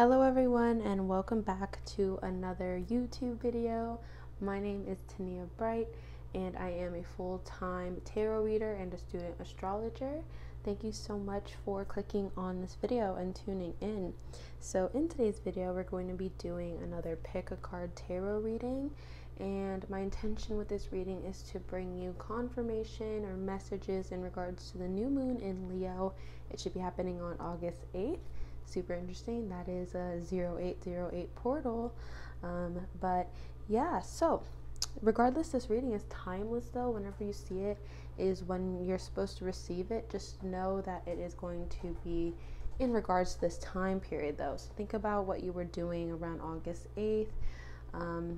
Hello everyone, and welcome back to another YouTube video. My name is Tania Bright and I am a full-time tarot reader and a student astrologer. Thank you so much for clicking on this video and tuning in. So in today's video we're going to be doing another pick a card tarot reading, and my intention with this reading is to bring you confirmation or messages in regards to the new moon in Leo. It should be happening on August 8th. Super interesting. That is a 0808 portal. But yeah, so regardless, this reading is timeless though. Whenever you see it is when you're supposed to receive it. Just know that it is going to be in regards to this time period though. So think about what you were doing around August 8th.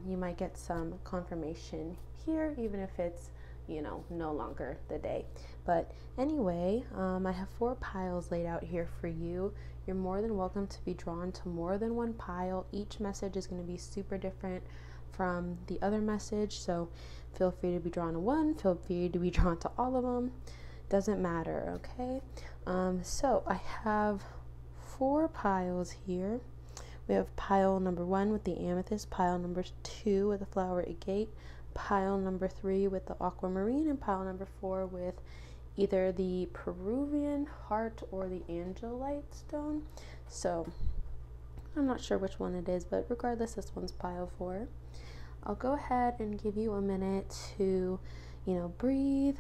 You might get some confirmation here, even if it's, no longer the day. But anyway, I have 4 piles laid out here for you. You're more than welcome to be drawn to more than one pile. Each message is going to be super different from the other message, so feel free to be drawn to one, feel free to be drawn to all of them. Doesn't matter, okay? So I have 4 piles here. We have pile number 1 with the amethyst, pile number 2 with the flower agate, pile number 3 with the aquamarine, and pile number 4 with either the Peruvian heart or the angelite stone. So I'm not sure which one it is, but regardless, this one's pile 4. I'll go ahead and give you a minute to, breathe,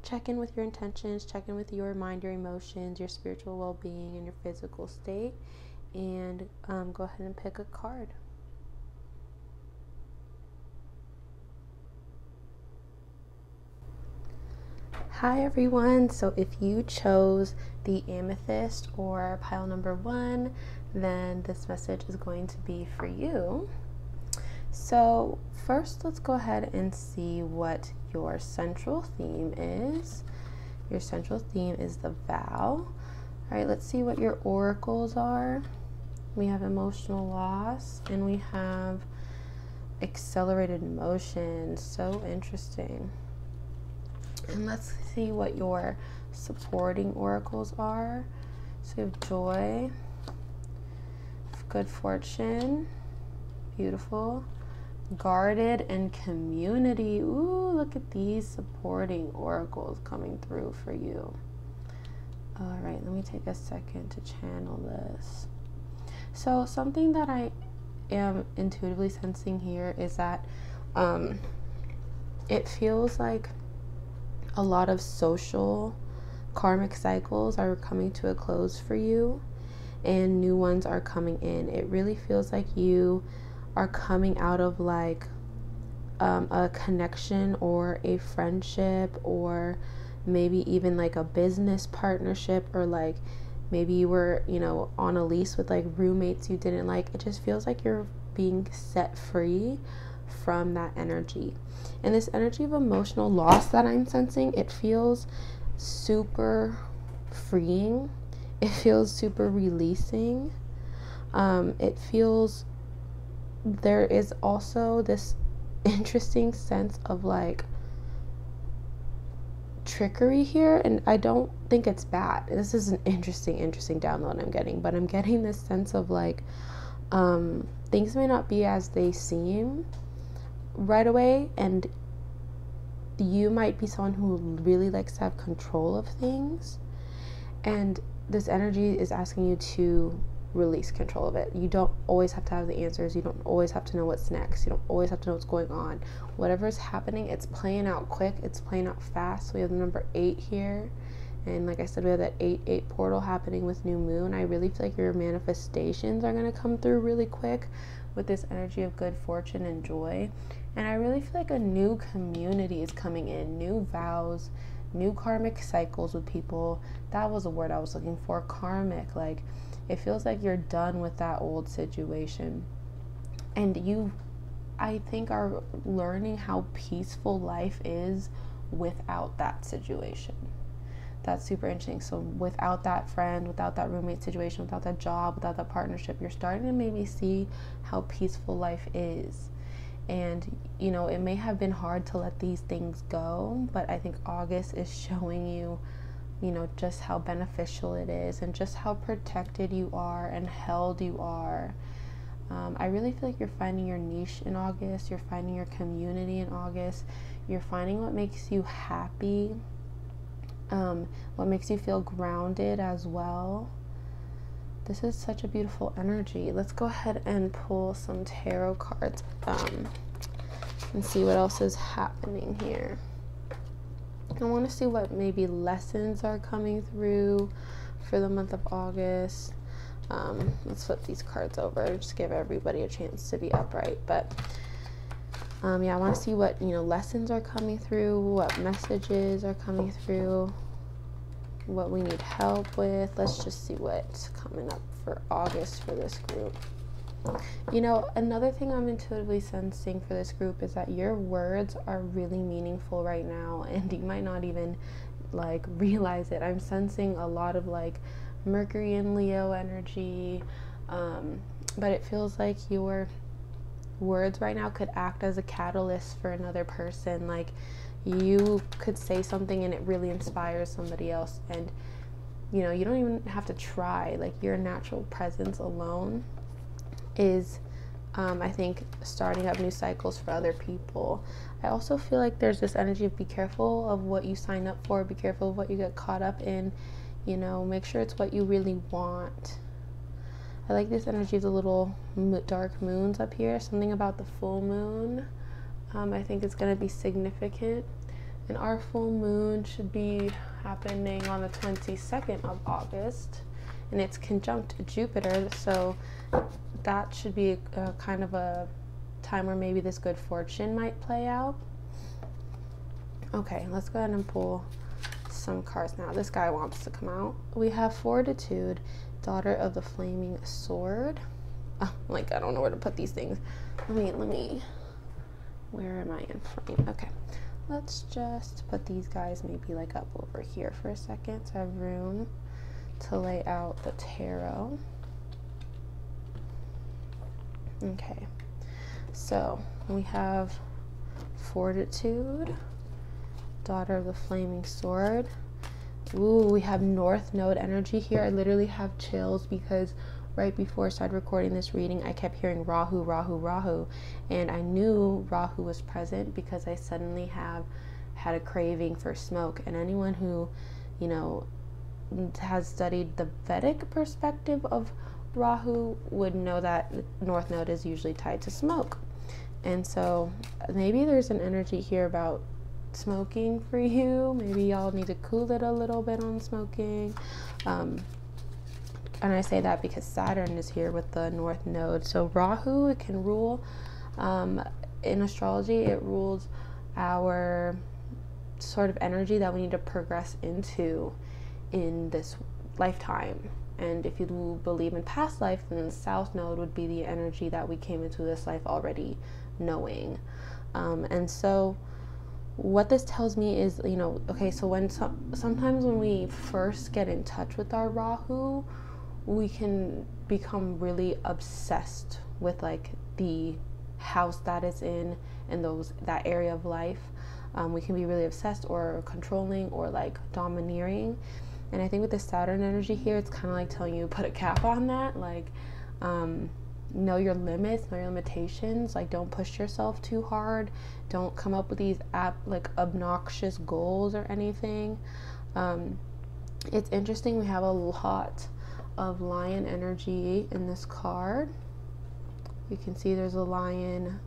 check in with your intentions, check in with your mind, your emotions, your spiritual well-being, and your physical state, and go ahead and pick a card. Hi everyone, so if you chose the amethyst or pile number 1, then this message is going to be for you. So first, let's go ahead and see what your central theme is. Your central theme is the vow. All right, let's see what your oracles are. We have emotional loss and we have accelerated motion. So interesting. And let's see what your supporting oracles are. So you have joy, good fortune, beautiful, guarded, and community. Ooh, look at these supporting oracles coming through for you. All right, let me take a second to channel this. So something that I am intuitively sensing here is that it feels like a lot of social karmic cycles are coming to a close for you and new ones are coming in. It really feels like you are coming out of like a connection or a friendship, or maybe even like a business partnership, or like maybe you were, on a lease with like roommates you didn't like. It just feels like you're being set free from that energy. And this energy of emotional loss that I'm sensing, it feels super freeing. It feels super releasing. It feels, there is also this interesting sense of like trickery here, and I don't think it's bad. This is an interesting download I'm getting, but I'm getting this sense of like things may not be as they seem right away, and you might be someone who really likes to have control of things, and this energy is asking you to release control of it. You don't always have to have the answers. You don't always have to know what's next. You don't always have to know what's going on. Whatever is happening, it's playing out quick, it's playing out fast. So we have the number 8 here, and like I said, we have that 8-8 portal happening with new moon. I really feel like your manifestations are going to come through really quick with this energy of good fortune and joy. And I really feel like a new community is coming in, new vows, new karmic cycles with people. That was a word I was looking for, karmic. Like, it feels like you're done with that old situation. And you, I think, are learning how peaceful life is without that situation. That's super interesting. So without that friend, without that roommate situation, without that job, without that partnership, you're starting to maybe see how peaceful life is. And it may have been hard to let these things go, but I think August is showing you just how beneficial it is and just how protected you are and held you are. I really feel like you're finding your niche in August. You're finding your community in August. You're finding what makes you happy, what makes you feel grounded as well. This is such a beautiful energy. Let's go ahead and pull some tarot cards and see what else is happening here. I want to see what maybe lessons are coming through for the month of August. Let's flip these cards over, just give everybody a chance to be upright. But yeah, I want to see what lessons are coming through, what messages are coming through, what we need help with. Let's just see what's coming up for August for this group. Another thing I'm intuitively sensing for this group is that your words are really meaningful right now, and you might not even realize it. I'm sensing a lot of Mercury and Leo energy, but it feels like your words right now could act as a catalyst for another person. You could say something and it really inspires somebody else, and you don't even have to try. Your natural presence alone is I think starting up new cycles for other people. I also feel like there's this energy of be careful of what you sign up for, be careful of what you get caught up in, make sure it's what you really want. I like this energy of the little dark moons up here, something about the full moon. I think it's going to be significant, and our full moon should be happening on the 22nd of August, and it's conjunct Jupiter, so that should be a kind of a time where maybe this good fortune might play out. Okay, let's go ahead and pull some cards now. This guy wants to come out. We have Fortitude, Daughter of the Flaming Sword. Oh, I don't know where to put these things. Let me, where am I in frame? Okay, let's just put these guys maybe up over here for a second so I have room to lay out the tarot. Okay, so we have Fortitude, Daughter of the Flaming Sword. Ooh, we have North Node energy here. I literally have chills because right before I started recording this reading, I kept hearing Rahu, Rahu, Rahu, and I knew Rahu was present because I suddenly had a craving for smoke. And anyone who, has studied the Vedic perspective of Rahu would know that North Node is usually tied to smoke. And so maybe there's an energy here about smoking for you. Maybe y'all need to cool it a little bit on smoking. And I say that because Saturn is here with the North Node. So Rahu, it can rule, in astrology, it rules our sort of energy that we need to progress into in this lifetime. And if you believe in past life, then the South Node would be the energy that we came into this life already knowing. And so what this tells me is, okay, so sometimes when we first get in touch with our Rahu, we can become really obsessed with the house that it's in and that area of life. We can be really obsessed or controlling or domineering. And I think with the Saturn energy here, it's kind of telling you put a cap on that. Know your limits, know your limitations. Don't push yourself too hard. Don't come up with these obnoxious goals or anything. It's interesting. We have a lot of lion energy in this card. You can see there's a lion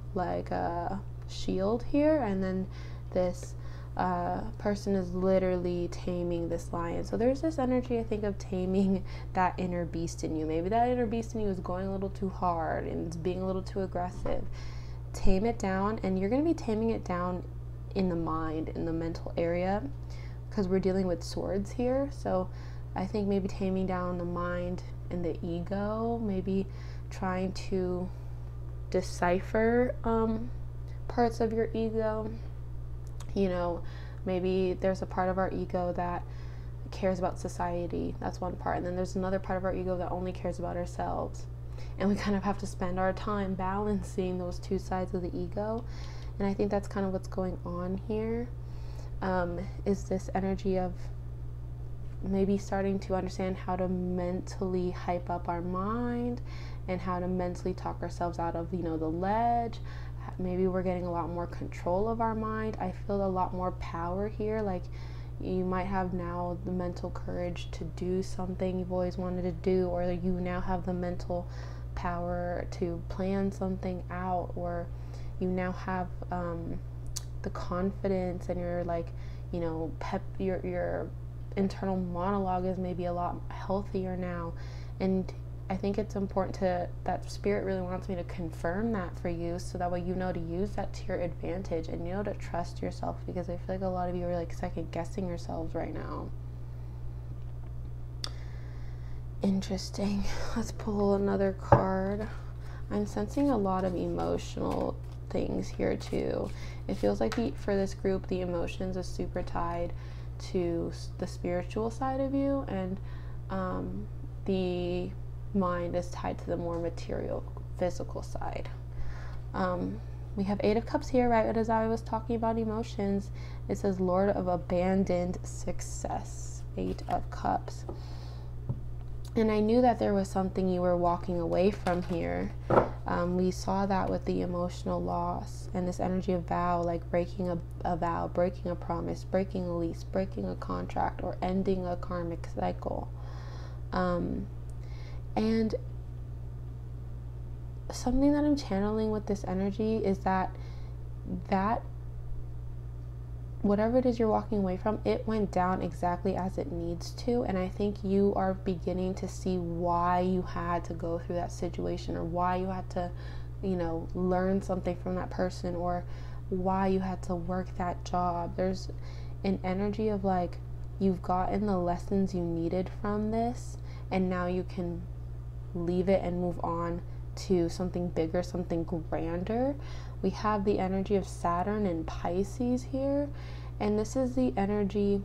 shield here, and then this person is literally taming this lion. So there's this energy, I think, of taming that inner beast in you. Maybe that inner beast in you is going a little too hard and it's being a little too aggressive. Tame it down, and you're going to be taming it down in the mind, in the mental area, because we're dealing with swords here. So I think maybe taming down the mind and the ego, maybe trying to decipher parts of your ego. Maybe there's a part of our ego that cares about society. That's one part. And then there's another part of our ego that only cares about ourselves. And we kind of have to spend our time balancing those two sides of the ego. And I think that's kind of what's going on here, is this energy of maybe starting to understand how to mentally hype up our mind and how to mentally talk ourselves out of, the ledge. Maybe we're getting a lot more control of our mind. I feel a lot more power here. Like, you might have now the mental courage to do something you've always wanted to do, or you now have the mental power to plan something out, or you now have the confidence, and you're like, your internal monologue is maybe a lot healthier now. And I think it's important that spirit really wants me to confirm that for you, so that way you know to use that to your advantage, and you know to trust yourself, because I feel like a lot of you are like second guessing yourselves right now. Interesting. Let's pull another card. I'm sensing a lot of emotional things here too. It feels like for this group, the emotions is super tied to the spiritual side of you, and the mind is tied to the more material, physical side. We have 8 of Cups here, right as I was talking about emotions. It says Lord of Abandoned Success, 8 of Cups. And I knew that there was something you were walking away from here. We saw that with the emotional loss and this energy of vow, like breaking a vow, breaking a promise, breaking a lease, breaking a contract, or ending a karmic cycle. And something that I'm channeling with this energy is that whatever it is you're walking away from, it went down exactly as it needs to. And I think you are beginning to see why you had to go through that situation, or why you had to, learn something from that person, or why you had to work that job. There's an energy of like, you've gotten the lessons you needed from this, and now you can leave it and move on to something bigger, something grander. We have the energy of Saturn and Pisces here, and this is the energy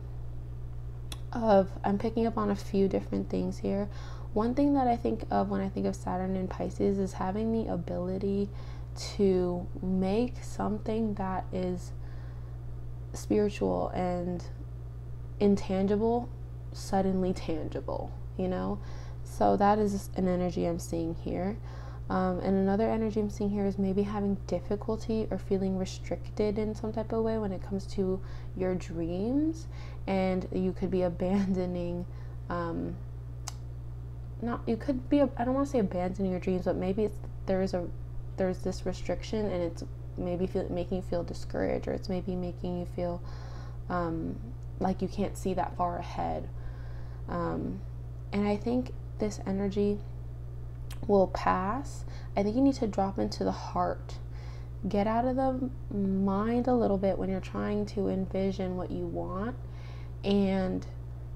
of, I'm picking up on a few different things here. One thing that I think of when I think of Saturn and Pisces is having the ability to make something that is spiritual and intangible suddenly tangible, So that is an energy I'm seeing here. And another energy I'm seeing here is maybe having difficulty or feeling restricted in some type of way when it comes to your dreams, and you could be abandoning, I don't want to say abandoning your dreams, but maybe there's this restriction, and it's maybe making you feel discouraged, or it's maybe making you feel like you can't see that far ahead. And I think this energy will pass. I think you need to drop into the heart. Get out of the mind a little bit when you're trying to envision what you want, and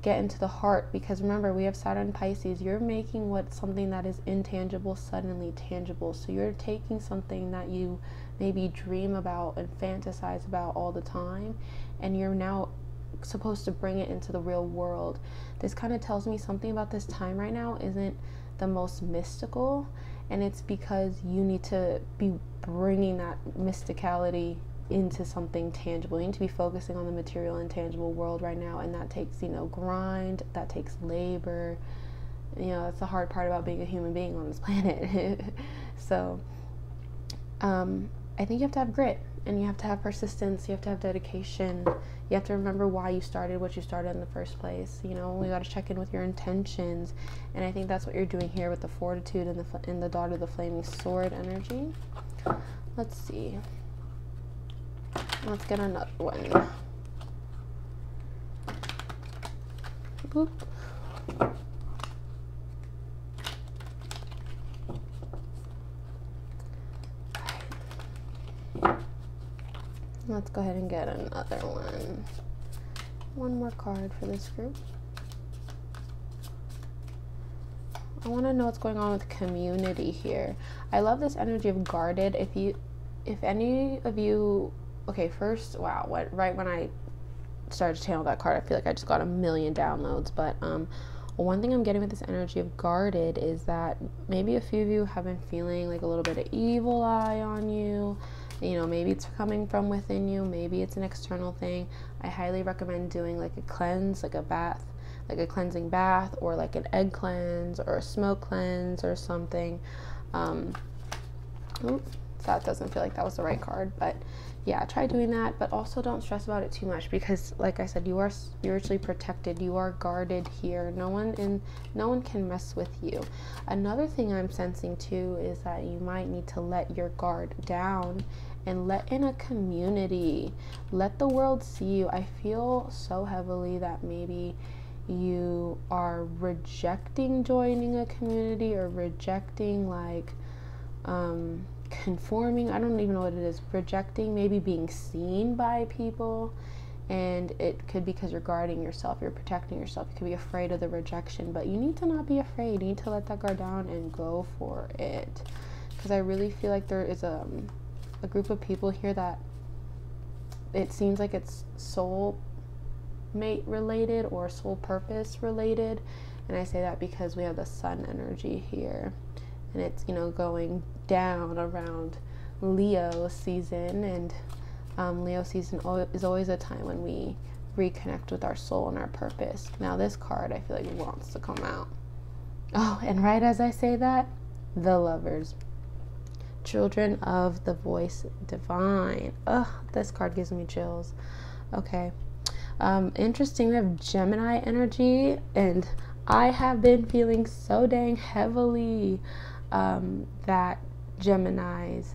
get into the heart, because remember, we have Saturn Pisces. You're making something that is intangible suddenly tangible. So you're taking something that you maybe dream about and fantasize about all the time, and you're now supposed to bring it into the real world. This kind of tells me something about this time right now isn't the most mystical, and it's because you need to be bringing that mysticality into something tangible. You need to be focusing on the material and tangible world right now, and that takes grind, that takes labor. That's the hard part about being a human being on this planet. So I think you have to have grit, and you have to have persistence, you have to have dedication, you have to remember why you started what you started in the first place. We got to check in with your intentions, and I think that's what you're doing here with the Fortitude and the Daughter of the Flaming Sword energy. Let's see. Let's get another one. Boop. Let's go ahead and get another one. One more card for this group. I want to know what's going on with community here. I love this energy of guarded. If any of you, okay, first, wow, right when I started to channel that card, I feel like I just got a million downloads. But one thing I'm getting with this energy of guarded is that maybe a few of you have been feeling like a little bit of evil eye on you. Maybe it's coming from within you, maybe it's an external thing. I highly recommend doing like a cleanse, like a bath, like a cleansing bath or like an egg cleanse or a smoke cleanse or something. That doesn't feel like that was the right card, but yeah, try doing that, but also don't stress about it too much, because like I said, you are spiritually protected, you are guarded here. No one can mess with you. Another thing I'm sensing too is that you might need to let your guard down and let in a community, let the world see you. I feel so heavily that maybe you are rejecting joining a community, or rejecting like conforming. I don't even know what it is. Rejecting maybe being seen by people, and it could be because you're guarding yourself, you're protecting yourself. You could be afraid of the rejection, but you need to not be afraid. You need to let that guard down and go for it, because I really feel like there is a group of people here that it seems like it's soul mate related or soul purpose related. And I say that because we have the sun energy here, and it's, you know, going down around Leo season, and Leo season is always a time when we reconnect with our soul and our purpose. Now this card, I feel like it wants to come out. Oh, and right as I say that, the Lovers, children of the voice divine. Ugh, this card gives me chills. Okay, interesting. We have Gemini energy, and I have been feeling so dang heavily that Geminis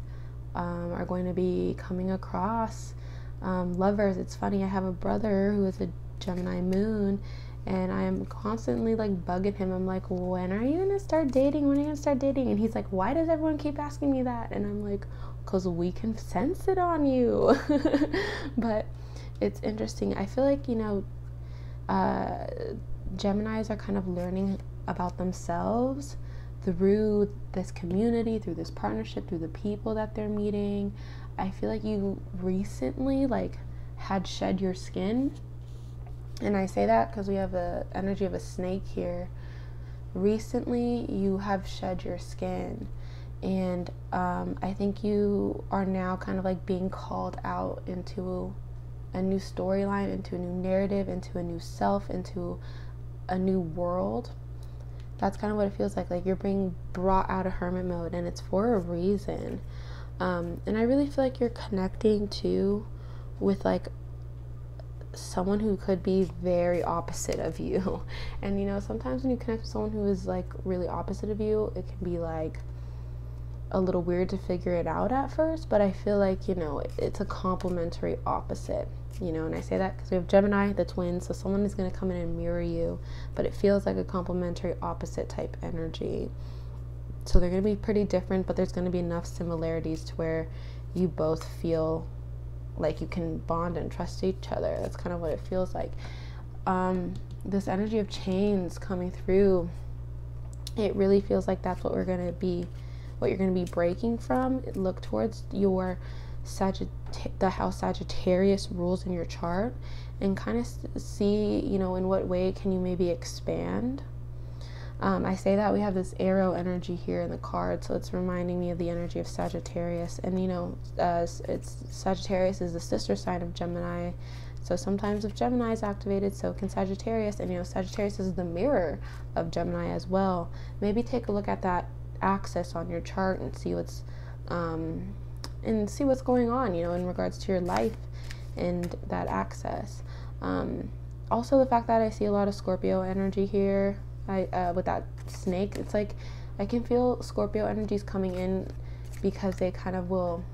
are going to be coming across lovers. It's funny, I have a brother who is a Gemini moon, and I am constantly like bugging him. I'm like, when are you gonna start dating? When are you gonna start dating? And he's like, why does everyone keep asking me that? And I'm like, because we can sense it on you. But it's interesting. I feel like, you know, Geminis are kind of learning about themselves through this community, through this partnership, through the people that they're meeting. I feel like you recently like had shed your skin, and I say that because we have the energy of a snake here. Recently you have shed your skin, and I think you are now kind of like being called out into a new storyline, into a new narrative, into a new self, into a new world. That's kind of what it feels like you're being brought out of hermit mode, and it's for a reason. And I really feel like you're connecting too with like someone who could be very opposite of you. And you know, sometimes when you connect with someone who is like really opposite of you, it can be like a little weird to figure it out at first, but I feel like, you know, it's a complementary opposite, you know. And I say that because we have Gemini, the twins, so someone is going to come in and mirror you, but it feels like a complementary opposite type energy. So they're going to be pretty different, but there's going to be enough similarities to where you both feel like you can bond and trust each other. That's kind of what it feels like. This energy of chains coming through, it really feels like that's what you're going to be breaking from. Look towards your the house Sagittarius rules in your chart, and kind of see, you know, in what way can you maybe expand. I say that we have this arrow energy here in the card, so it's reminding me of the energy of Sagittarius. And you know, it's Sagittarius is the sister sign of Gemini, so sometimes if Gemini is activated, so can Sagittarius. And you know, Sagittarius is the mirror of Gemini as well. Maybe take a look at that axis on your chart and see what's going on, you know, in regards to your life and that axis. Also the fact that I see a lot of Scorpio energy here, with that snake, it's like I can feel Scorpio energies coming in because they kind of will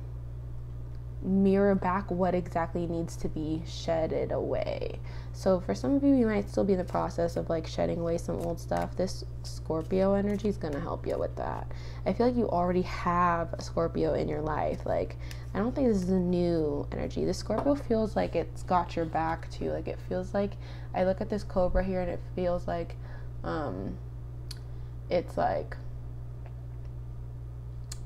mirror back what exactly needs to be shedded away. So for some of you, you might still be in the process of like shedding away some old stuff. This Scorpio energy is going to help you with that. I feel like you already have a Scorpio in your life. Like, I don't think this is a new energy. This Scorpio feels like it's got your back too. Like, it feels like, I look at this Cobra here and it feels like it's like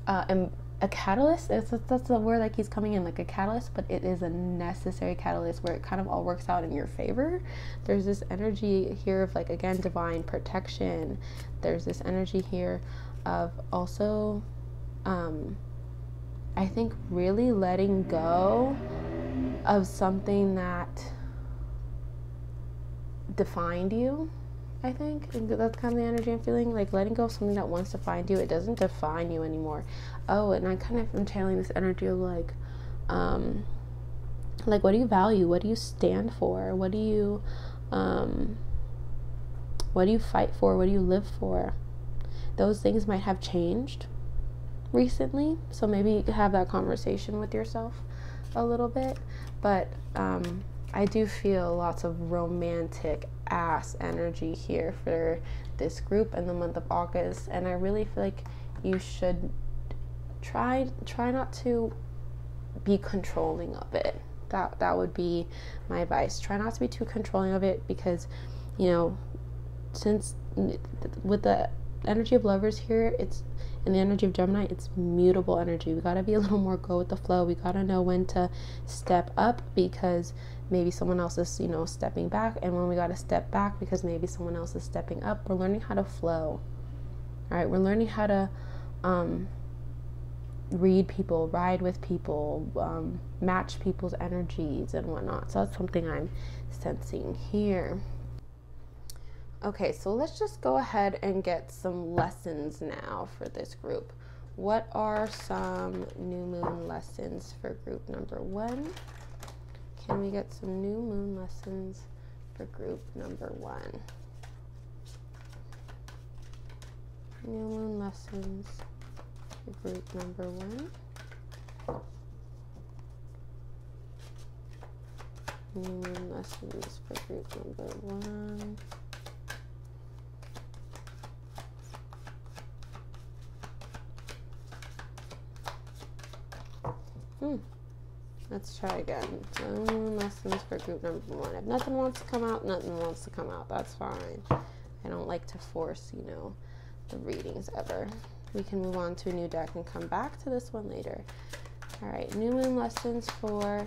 a catalyst. That's the word that keeps coming in, like a catalyst, but it is a necessary catalyst where it kind of all works out in your favor. There's this energy here of like, again, divine protection. There's this energy here of also I think really letting go of something that defined you. I think that's kind of the energy I'm feeling, like letting go of something that wants to find you. It doesn't define you anymore. Oh, and I kind of am channeling this energy of like what do you value? What do you stand for? What do you fight for? What do you live for? Those things might have changed recently, so maybe you could have that conversation with yourself a little bit. But I do feel lots of romantic ass energy here for this group in the month of August, and I really feel like you should try not to be controlling of it. That would be my advice. Try not to be too controlling of it, because since with the energy of Lovers here, it's in the energy of Gemini, it's mutable energy. We got to be a little more go with the flow. We got to know when to step up, because maybe someone else is stepping back, and when we got to step back because maybe someone else is stepping up. We're learning how to flow. All right, we're learning how to read people, ride with people, match people's energies and whatnot. So that's something I'm sensing here. Okay, so let's just go ahead and get some lessons now for this group. What are some new moon lessons for group number 1? Can we get some new moon lessons for group number 1? New moon lessons for group number 1. New moon lessons for group number 1. Let's try again. Some lessons for group number 1. If nothing wants to come out, nothing wants to come out. That's fine. I don't like to force, the readings ever. We can move on to a new deck and come back to this one later. All right, new moon lessons for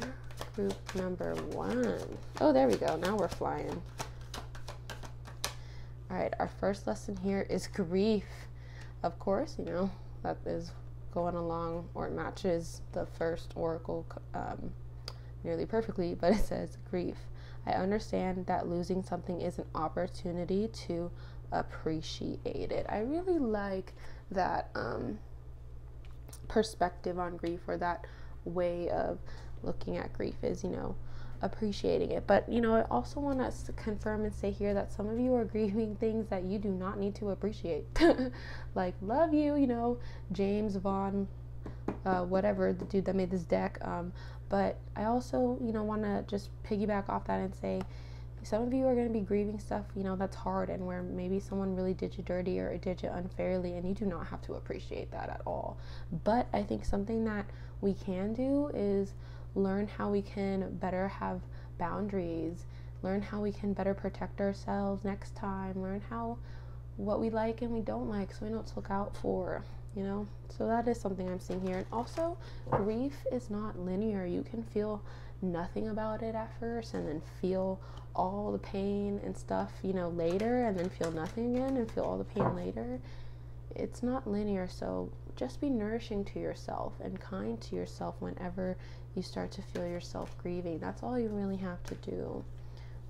group number 1. Oh, there we go. Now we're flying. All right, our first lesson here is grief. Of course, that is going along, or it matches the first oracle nearly perfectly, but it says grief. I understand that losing something is an opportunity to appreciate it. I really like that perspective on grief, or that way of looking at grief is, appreciating it. But, I also want us to confirm and say here that some of you are grieving things that you do not need to appreciate. Like, love you, James Vaughn, whatever, the dude that made this deck. But I also, want to just piggyback off that and say, some of you are going to be grieving stuff, that's hard, and where maybe someone really did you dirty or did you unfairly, and you do not have to appreciate that at all. But I think something that we can do is learn how we can better have boundaries, learn how we can better protect ourselves next time, learn what we like and we don't like, so we know what to look out for, So that is something I'm seeing here. And also, grief is not linear. You can feel nothing about it at first, and then feel all the pain and stuff, later, and then feel nothing again and feel all the pain later. It's not linear, so just be nourishing to yourself and kind to yourself whenever you start to feel yourself grieving. That's all you really have to do.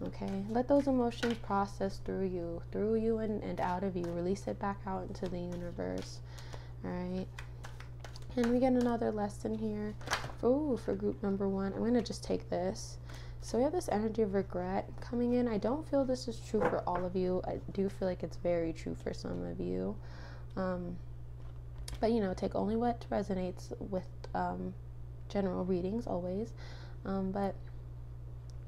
Okay, let those emotions process through you and out of you. Release it back out into the universe. All right, and we get another lesson here. For group number 1, I'm going to just take this. So we have this energy of regret coming in. I don't feel this is true for all of you. I do feel like it's very true for some of you. But, take only what resonates with general readings always. But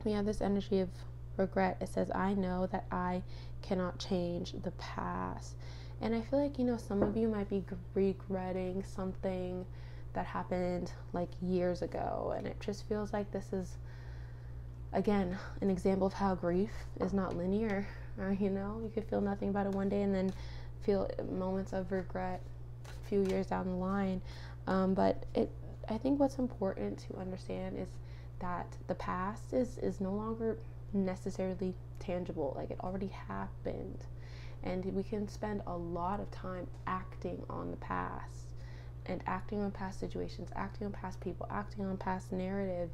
we have this energy of regret. It says, I know that I cannot change the past. And I feel like, some of you might be regretting something that happened like years ago. And it just feels like this is, again, an example of how grief is not linear. You could feel nothing about it one day and then feel moments of regret a few years down the line. But I think what's important to understand is that the past is no longer necessarily tangible. Like, it already happened. And we can spend a lot of time acting on the past, and acting on past situations, acting on past people, acting on past narrative,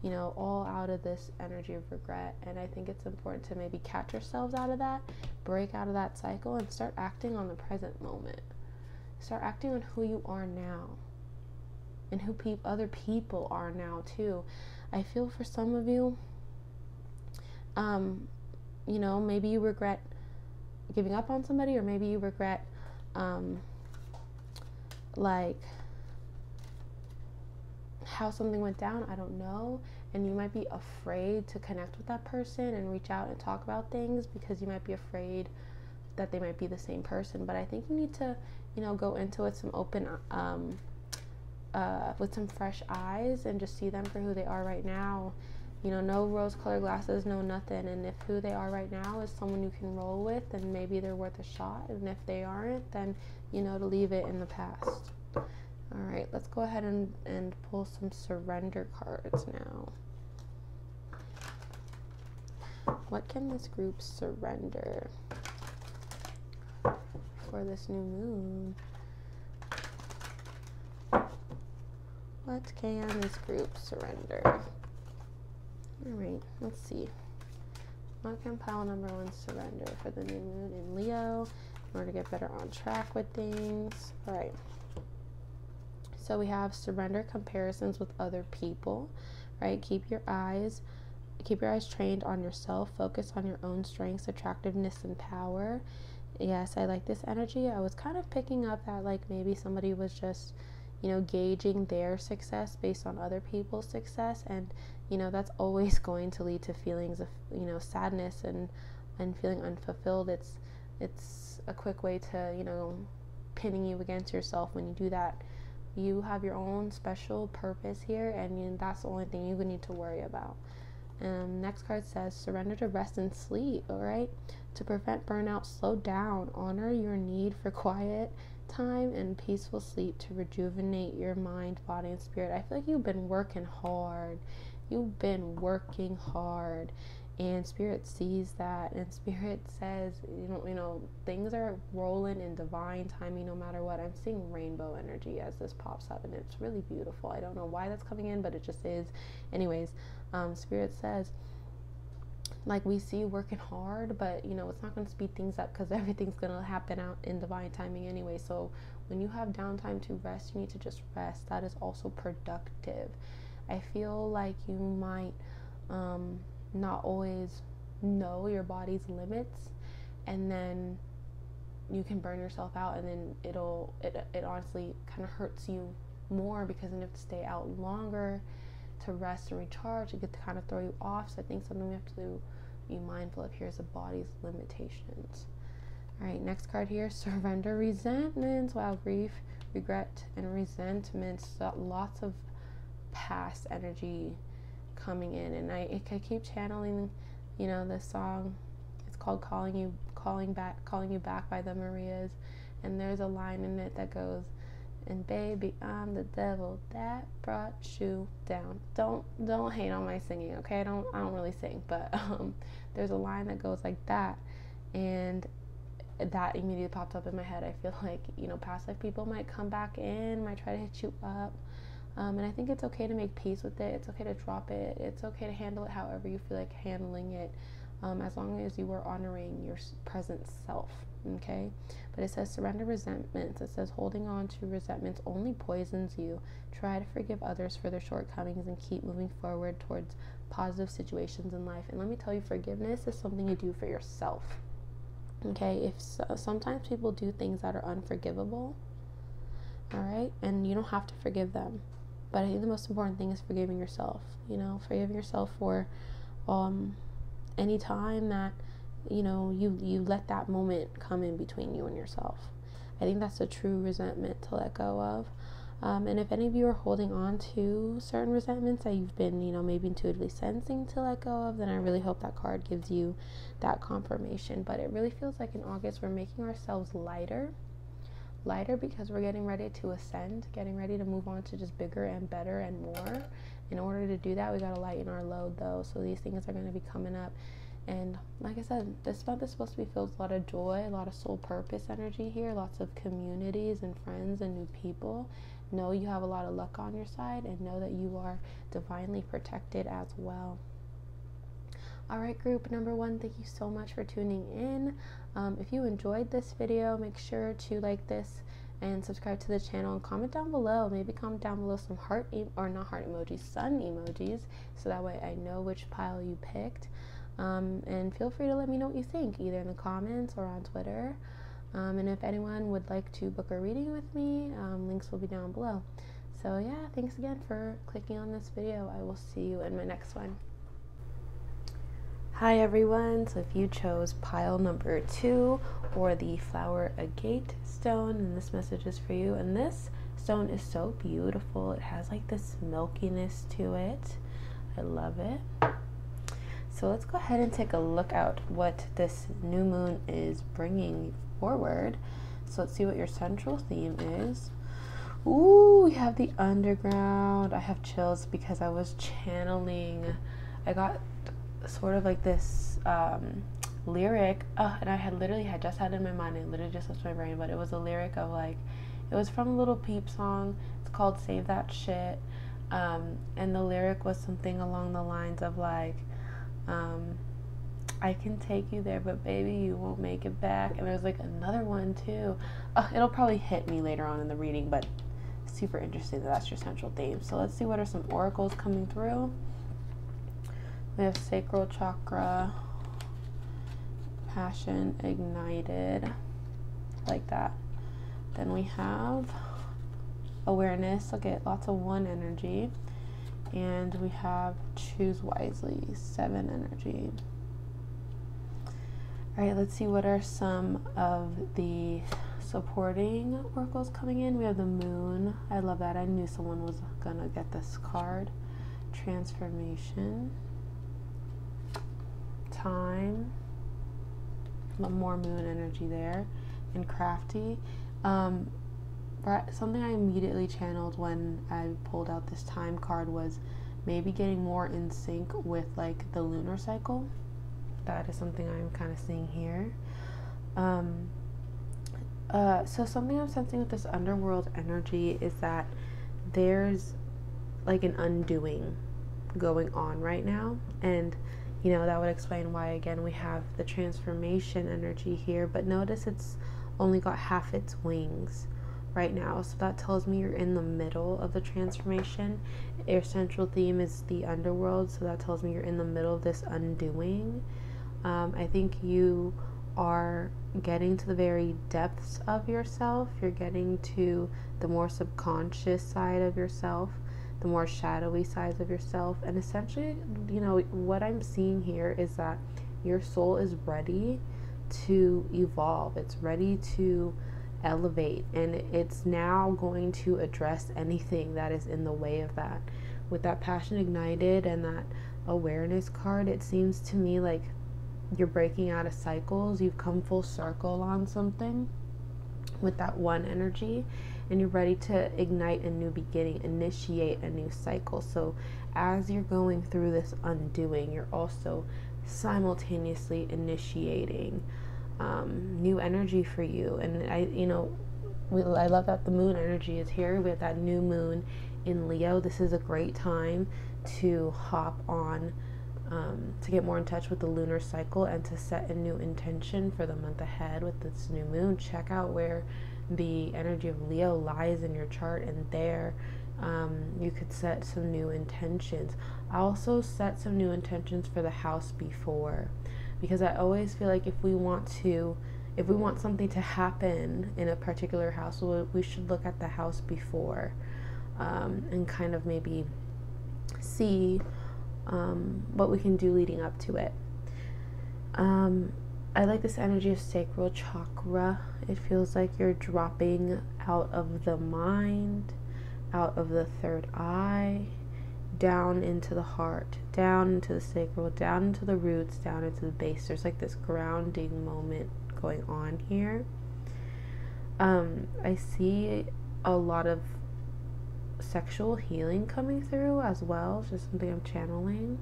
you know, all out of this energy of regret. And I think it's important to maybe catch yourselves out of that, break out of that cycle, and start acting on the present moment. Start acting on who you are now and who other people are now too. I feel for some of you, you know, maybe you regret giving up on somebody, or maybe you regret like how something went down. I don't know. And you might be afraid to connect with that person and reach out and talk about things because you might be afraid that they might be the same person. But I think you need to, you know, go into it with some open with some fresh eyes and just see them for who they are right now. You know, no rose-colored glasses, no nothing. And if who they are right now is someone you can roll with, then maybe they're worth a shot. And if they aren't, then, you know, to leave it in the past. All right, let's go ahead and pull some surrender cards now. What can this group surrender for this new moon? What can this group surrender? All right, let's see. What can pile number 1 surrender for the new moon in Leo in order to get better on track with things? All right. So we have surrender comparisons with other people, right? Keep your eyes trained on yourself. Focus on your own strengths, attractiveness, and power. Yes, I like this energy. I was kind of picking up that like maybe somebody was just, you know, gauging their success based on other people's success. And, you know, that's always going to lead to feelings of, you know, sadness and feeling unfulfilled. It's a quick way to, you know, pinning you against yourself when you do that. You have your own special purpose here, and that's the only thing you need to worry about. Next card says, surrender to rest and sleep, all right? To prevent burnout, slow down. Honor your need for quiet time and peaceful sleep to rejuvenate your mind, body, and spirit. I feel like you've been working hard. You've been working hard. And Spirit sees that, and Spirit says, you know, things are rolling in divine timing no matter what. I'm seeing rainbow energy as this pops up, and it's really beautiful. I don't know why that's coming in, but it just is. Anyways, Spirit says, like, we see you working hard, but, you know, it's not going to speed things up because everything's going to happen out in divine timing anyway. So when you have downtime to rest, you need to just rest. That is also productive. I feel like you might not always know your body's limits, and then you can burn yourself out, and then it honestly kind of hurts you more because then you have to stay out longer to rest and recharge. It could kind of throw you off. So I think something we have to be mindful of here is the body's limitations. All right, next card here, surrender resentments. Wow, grief, regret, and resentments. Lots of past energy coming in, and I keep channeling, you know, this song. It's called Calling You Back by the Marias, and there's a line in it that goes, and baby, I'm the devil that brought you down. Don't hate on my singing, okay? I don't really sing, but there's a line that goes like that, and that immediately popped up in my head. I feel like, you know, past life people might come back in, might try to hit you up. And I think it's okay to make peace with it. It's okay to drop it. It's okay to handle it however you feel like handling it, as long as you are honoring your present self, okay? But it says surrender resentments. It says holding on to resentments only poisons you. Try to forgive others for their shortcomings and keep moving forward towards positive situations in life. And let me tell you, forgiveness is something you do for yourself, okay? Sometimes people do things that are unforgivable, all right? And you don't have to forgive them. But I think the most important thing is forgiving yourself, you know, forgiving yourself for any time that, you know, you let that moment come in between you and yourself. I think that's a true resentment to let go of. And if any of you are holding on to certain resentments that you've been, you know, maybe intuitively sensing to let go of, then I really hope that card gives you that confirmation. But it really feels like in August we're making ourselves lighter because we're getting ready to ascend, getting ready to move on to just bigger and better and more. In order to do that, we got to lighten our load, though. So these things are going to be coming up And like I said, this month is supposed to be filled with a lot of joy, a lot of soul purpose energy here, lots of communities and friends and new people. Know you have a lot of luck on your side, and know that you are divinely protected as well. All right, group number 1, thank you so much for tuning in. If you enjoyed this video, make sure to like this and subscribe to the channel, and comment down below. Maybe comment down below some heart or not heart emojis, sun emojis, so that way I know which pile you picked. And feel free to let me know what you think, either in the comments or on Twitter. And if anyone would like to book a reading with me, links will be down below. So yeah, thanks again for clicking on this video. I will see you in my next one. Hi everyone, so if you chose pile number 2 or the flower agate stone, then this message is for you. And this stone is so beautiful. It has like this milkiness to it. I love it. So let's go ahead and take a look at what this new moon is bringing forward. So let's see what your central theme is. Ooh, we have the underground. I have chills because I was channeling, I got sort of like this lyric, and I had just had it in my mind. It literally just left my brain, but it was a lyric of like, it was from a Little Peep song. It's called Save That Shit, and the lyric was something along the lines of like, I can take you there, but baby, you won't make it back. And there's like another one too. It'll probably hit me later on in the reading, but super interesting that that's your central theme. So let's see what are some oracles coming through. We have sacral chakra, passion ignited, like that. Then we have awareness. Look at lots of 1 energy. And we have choose wisely, 7 energy. All right, let's see what are some of the supporting oracles coming in. We have the moon. I love that. I knew someone was gonna get this card. Transformation. Time. More moon energy there. And crafty. Something I immediately channeled when I pulled out this time card was maybe getting more in sync with like the lunar cycle. That is something I'm kind of seeing here. So something I'm sensing with this underworld energy is that there's like an undoing going on right now. And you know, that would explain why again we have the transformation energy here, but notice it's only got half its wings right now. So that tells me you're in the middle of the transformation. Your central theme is the underworld, so that tells me you're in the middle of this undoing. I think you are getting to the very depths of yourself. You're getting to the more subconscious side of yourself, the more shadowy sides of yourself. And essentially, you know, what I'm seeing here is that your soul is ready to evolve. It's ready to elevate, and it's now going to address anything that is in the way of that. With that passion ignited and that awareness card, it seems to me like you're breaking out of cycles. You've come full circle on something with that 1 energy, and you're ready to ignite a new beginning, initiate a new cycle. So as you're going through this undoing, you're also simultaneously initiating new energy for you. And I love that the moon energy is here. We have that new moon in Leo. This is a great time to hop on, to get more in touch with the lunar cycle and to set a new intention for the month ahead with this new moon. Check out where the energy of Leo lies in your chart, and there you could set some new intentions. I also set some new intentions for the house before, because I always feel like if we want something to happen in a particular house, we should look at the house before, and kind of maybe see what we can do leading up to it. I like this energy of sacral chakra. It feels like you're dropping out of the mind, out of the third eye, down into the heart, down into the sacral, down into the roots, down into the base. There's like this grounding moment going on here. I see a lot of sexual healing coming through as well. It's just something I'm channeling.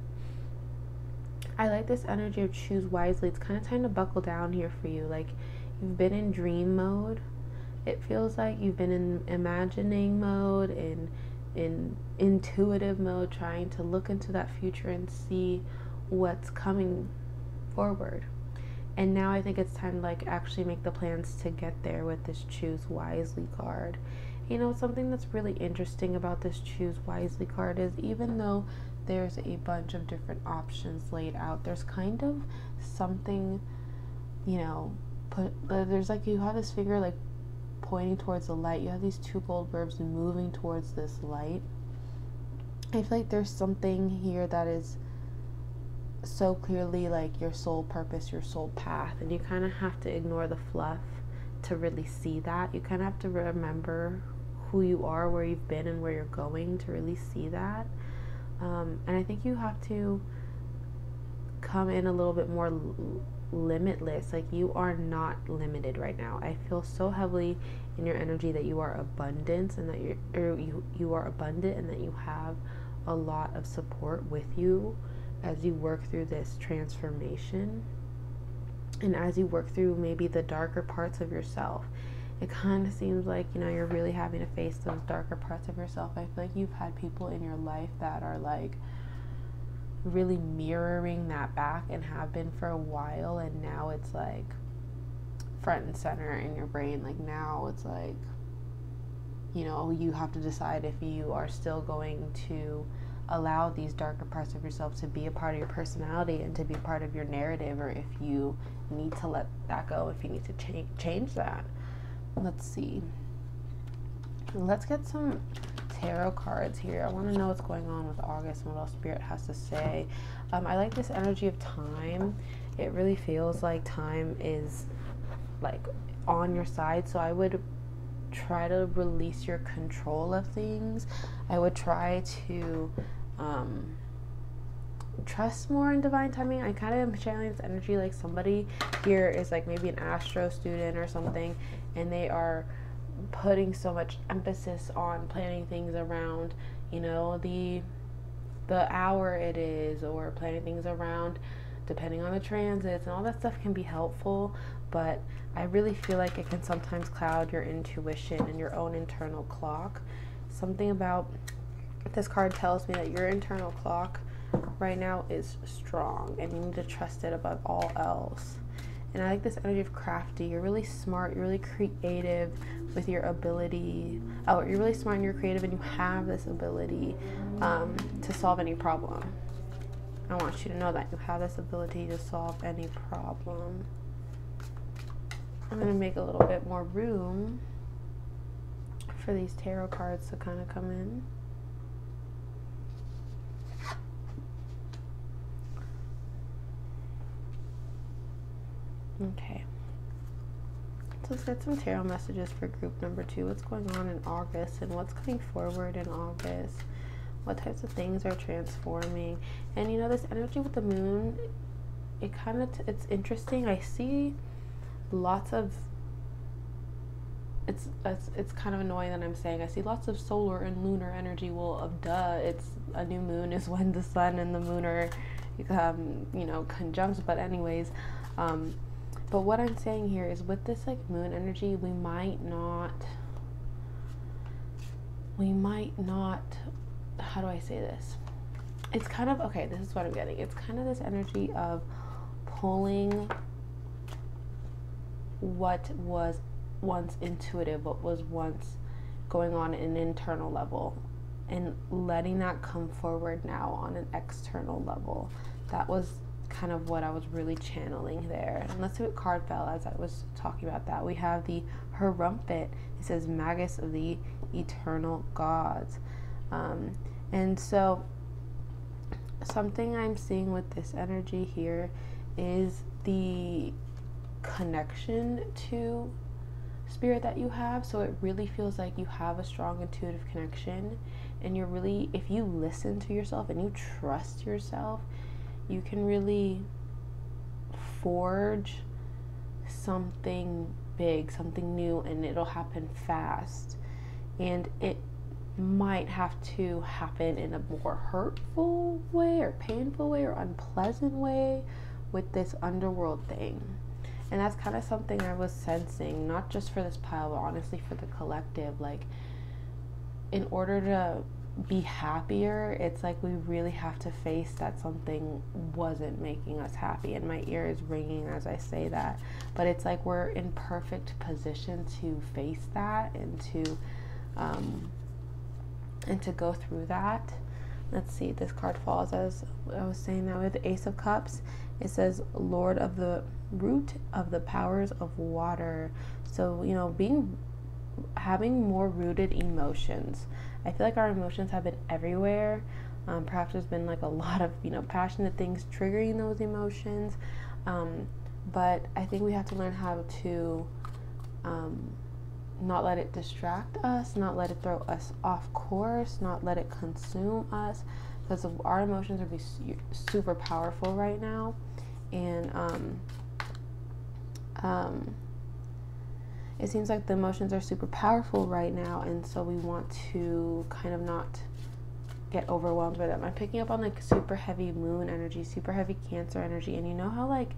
I like this energy of choose wisely. It's kind of time to buckle down here for you. Like, you've been in dream mode. It feels like you've been in imagining mode and in intuitive mode, trying to look into that future and see what's coming forward. And now I think it's time to like actually make the plans to get there with this choose wisely card. You know, something that's really interesting about this choose wisely card is even though there's a bunch of different options laid out, there's kind of something, you know, there's like, you have this figure like pointing towards the light. You have these two gold verbs moving towards this light. I feel like there's something here that is so clearly like your soul purpose, your soul path, and you kind of have to ignore the fluff to really see that. You kind of have to remember who you are, where you've been, and where you're going to really see that. And I think you have to come in a little bit more limitless. Like, you are not limited right now. I feel so heavily in your energy that you are abundance, and that you are abundant, and that you have a lot of support with you as you work through this transformation, and as you work through maybe the darker parts of yourself. It kind of seems like, you know, you're really having to face those darker parts of yourself. I feel like you've had people in your life that are like really mirroring that back and have been for a while, and now it's like front and center in your brain. Like, now it's like, you know, you have to decide if you are still going to allow these darker parts of yourself to be a part of your personality and to be part of your narrative, or if you need to let that go, if you need to change that. Let's see. Let's get some tarot cards here. I want to know what's going on with August and what else Spirit has to say. I like this energy of time. It really feels like time is like on your side. So I would try to release your control of things. I would try to trust more in divine timing. I kind of am channeling this energy like somebody here is like maybe an astro student or something, and they are putting so much emphasis on planning things around, you know, the hour it is, or planning things around depending on the transits, and all that stuff can be helpful, but I really feel like it can sometimes cloud your intuition and your own internal clock. Something about this card tells me that your internal clock right now is strong, and you need to trust it above all else. And I like this energy of crafty. You're really smart, you're really creative with your ability. Oh, you're really smart and you're creative, and you have this ability to solve any problem. I want you to know that you have this ability to solve any problem. I'm going to make a little bit more room for these tarot cards to kind of come in. Okay. So let's get some tarot messages for group number 2. What's going on in August, and what's coming forward in August? What types of things are transforming? And you know, this energy with the moon, it kind of, it's interesting. I see lots of, it's kind of annoying that I'm saying I see lots of solar and lunar energy. Well, duh, it's a new moon is when the sun and the moon are, you know, conjunct. But anyways, but what I'm saying here is with this like moon energy, we might not, how do I say this? It's kind of, okay, this is what I'm getting. It's kind of this energy of pulling what was once intuitive, what was once going on in an internal level, and letting that come forward now on an external level. That was kind of what I was really channeling there. And let's see what card fell as I was talking about that. We have the Hierophant. It says Magus of the Eternal Gods. And so something I'm seeing with this energy here is the connection to spirit that you have. So it really feels like you have a strong intuitive connection, and you're really, if you listen to yourself and you trust yourself, you can really forge something big, something new, and it'll happen fast. And might have to happen in a more hurtful way or painful way or unpleasant way with this underworld thing. And that's kind of something I was sensing, not just for this pile, but honestly for the collective. Like, in order to be happier, it's like we really have to face that something wasn't making us happy. And my ear is ringing as I say that, but it's like we're in perfect position to face that and to go through that. Let's see, this card falls, as I was saying, that with the Ace of Cups, it says Lord of the Root of the Powers of Water. So, you know, having more rooted emotions. I feel like our emotions have been everywhere. Perhaps there's been like a lot of, you know, passionate things triggering those emotions. But I think we have to learn how to not let it distract us, not let it throw us off course, not let it consume us, because our emotions are super powerful right now. And it seems like the emotions are super powerful right now, and so we want to kind of not get overwhelmed by them. I'm picking up on like super heavy moon energy, super heavy Cancer energy, and you know how like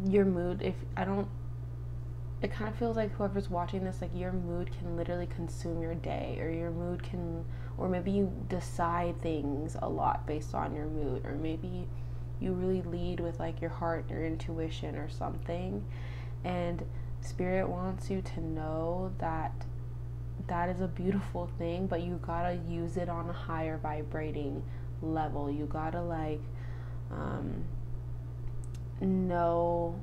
your mood, it kind of feels like whoever's watching this, like your mood can literally consume your day, or your mood can, or maybe you decide things a lot based on your mood, or maybe you really lead with like your heart, your intuition or something. And Spirit wants you to know that that is a beautiful thing, but you gotta use it on a higher vibrating level. You gotta like know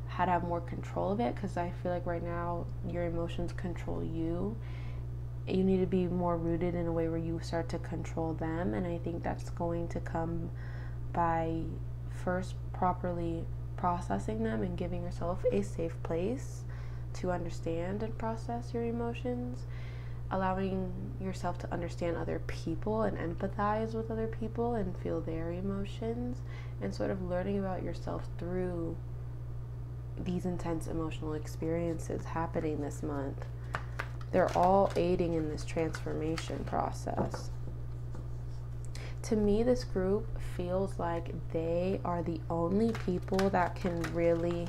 how to have more control of it, because I feel like right now your emotions control you. You need to be more rooted in a way where you start to control them, and I think that's going to come by first properly processing them and giving yourself a safe place to understand and process your emotions, allowing yourself to understand other people and empathize with other people and feel their emotions, and sort of learning about yourself through these intense emotional experiences happening this month. They're all aiding in this transformation process. To me, this group feels like they are the only people that can really,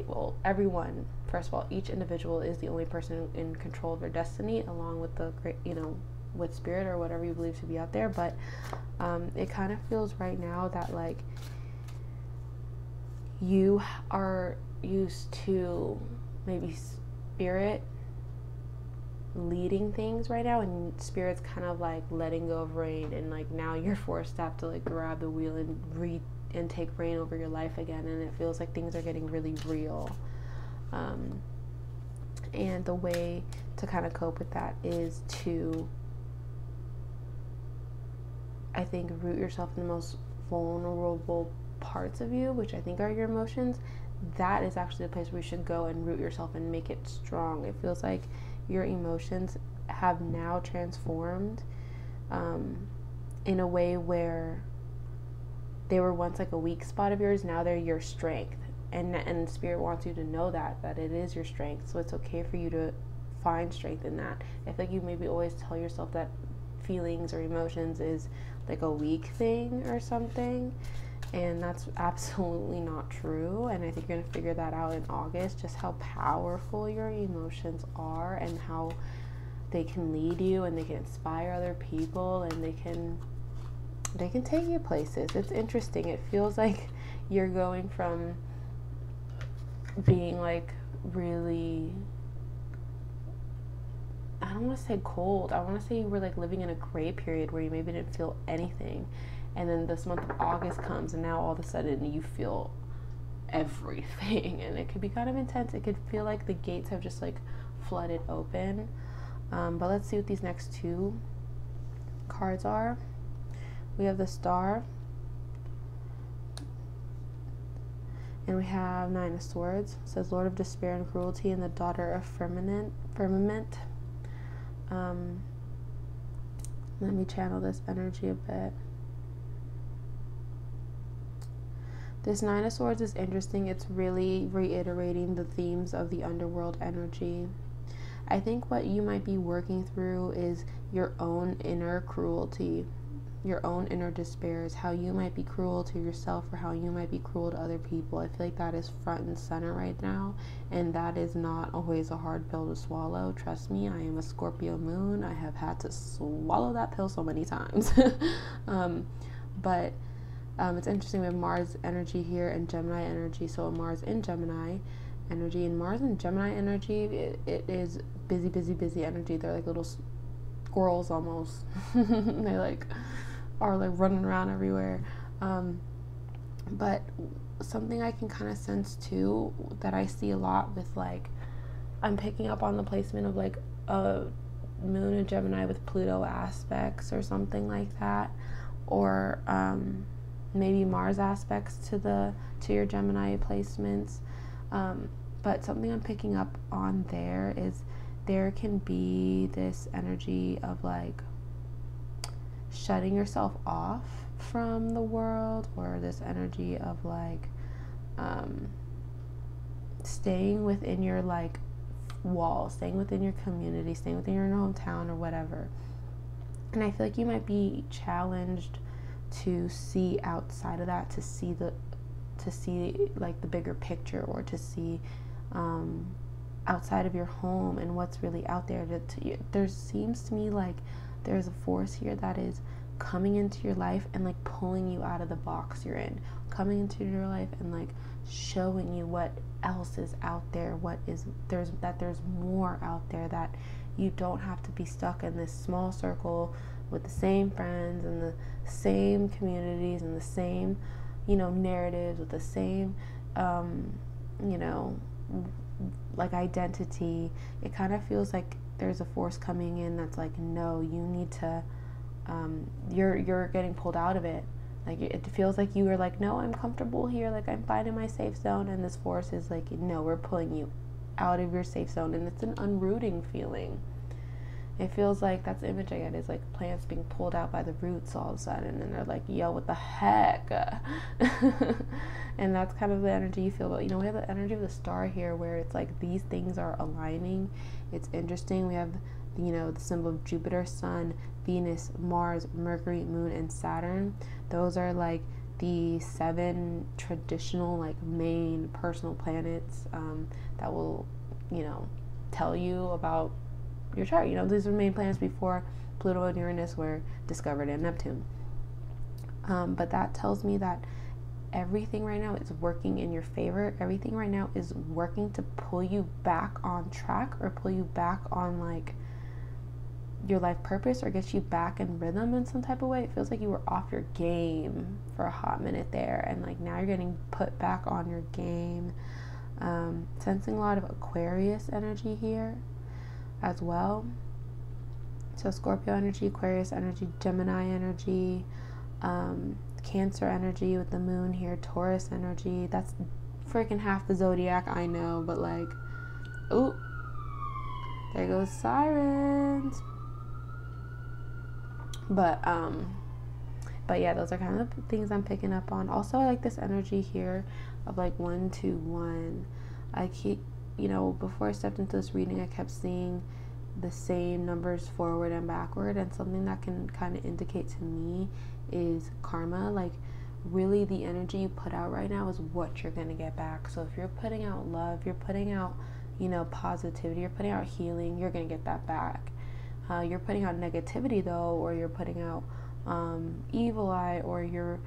well, everyone, first of all, each individual is the only person in control of their destiny, along with the great, you know, with Spirit or whatever you believe to be out there. But it kind of feels right now that like you are used to maybe Spirit leading things right now, and Spirit's kind of like letting go of reign, and like now you're forced to have to like grab the wheel and take reign over your life again, and it feels like things are getting really real. And the way to kind of cope with that is to, I think, root yourself in the most vulnerable parts of you, which I think are your emotions. That is actually the place where you should go and root yourself and make it strong. It feels like your emotions have now transformed in a way where they were once like a weak spot of yours. Now they're your strength, and Spirit wants you to know that it is your strength. So it's okay for you to find strength in that. I feel like you maybe always tell yourself that feelings or emotions is like a weak thing or something, and that's absolutely not true. And I think you're gonna figure that out in August, just how powerful your emotions are and how they can lead you, and they can inspire other people, and they can take you places. It's interesting. It feels like you're going from being like really, I don't want to say cold, I want to say you were like living in a gray period where you maybe didn't feel anything, and then this month of August comes, and now all of a sudden you feel everything, and it could be kind of intense. It could feel like the gates have just like flooded open. But let's see what these next two cards are. We have the Star, and we have Nine of Swords. It says Lord of Despair and Cruelty and the Daughter of Firmament. Let me channel this energy a bit. This Nine of Swords is interesting. It's really reiterating the themes of the underworld energy. I think what you might be working through is your own inner cruelty, your own inner despairs, how you might be cruel to yourself or how you might be cruel to other people. I feel like that is front and center right now, and that is not always a hard pill to swallow. Trust me, I am a Scorpio moon. I have had to swallow that pill so many times. But it's interesting. We have Mars energy here and Gemini energy. So Mars in Gemini energy, and Mars in Gemini energy, it is busy, busy, busy energy. They're like little squirrels almost. They like are like running around everywhere. But something I can kind of sense too, that I see a lot with, like, I'm picking up on the placement of like a moon in Gemini with Pluto aspects or something like that, or maybe Mars aspects to your Gemini placements. But something I'm picking up on there is there can be this energy of like shutting yourself off from the world, or this energy of like staying within your like wall, staying within your community, staying within your hometown or whatever. And I feel like you might be challenged to see outside of that, to see like the bigger picture, or to see outside of your home and what's really out there. There seems to me like there's a force here that is coming into your life and like pulling you out of the box you're in, coming into your life and like showing you what else is out there, there's more out there, that you don't have to be stuck in this small circle with the same friends and the same communities and the same, narratives, with the same, like identity. It kind of feels like there's a force coming in that's like, no, you need to, you're getting pulled out of it. Like, it feels like you were like, no, I'm comfortable here, like I'm fine in my safe zone, and this force is like, no, we're pulling you out of your safe zone, and it's an unrooting feeling. It feels like that's the image I get, is like plants being pulled out by the roots all of a sudden, and they're like, yo, what the heck? And that's kind of the energy you feel. But, we have the energy of the star here, where it's like these things are aligning. It's interesting. We have, the symbol of Jupiter, Sun, Venus, Mars, Mercury, Moon, and Saturn. Those are like the 7 traditional, like, main personal planets that will, tell you about your chart. These are main planets before Pluto and Uranus were discovered, and Neptune. But that tells me that everything right now is working in your favor. Everything right now is working to pull you back on track, or pull you back on like your life purpose, or get you back in rhythm in some type of way. It feels like you were off your game for a hot minute there, and like now you're getting put back on your game. Sensing a lot of Aquarius energy here as well. So Scorpio energy, Aquarius energy, Gemini energy, Cancer energy with the moon here, Taurus energy. That's freaking half the zodiac, I know, but like, ooh, there goes sirens. But yeah, those are kind of the things I'm picking up on. Also, I like this energy here of like 1, 2, 1. I keep, before I stepped into this reading, I kept seeing the same numbers forward and backward, and something that can kind of indicate to me is karma. Like, really the energy you put out right now is what you're going to get back. So if you're putting out love, you're putting out, positivity, you're putting out healing, you're going to get that back. You're putting out negativity though, or you're putting out evil eye, or you're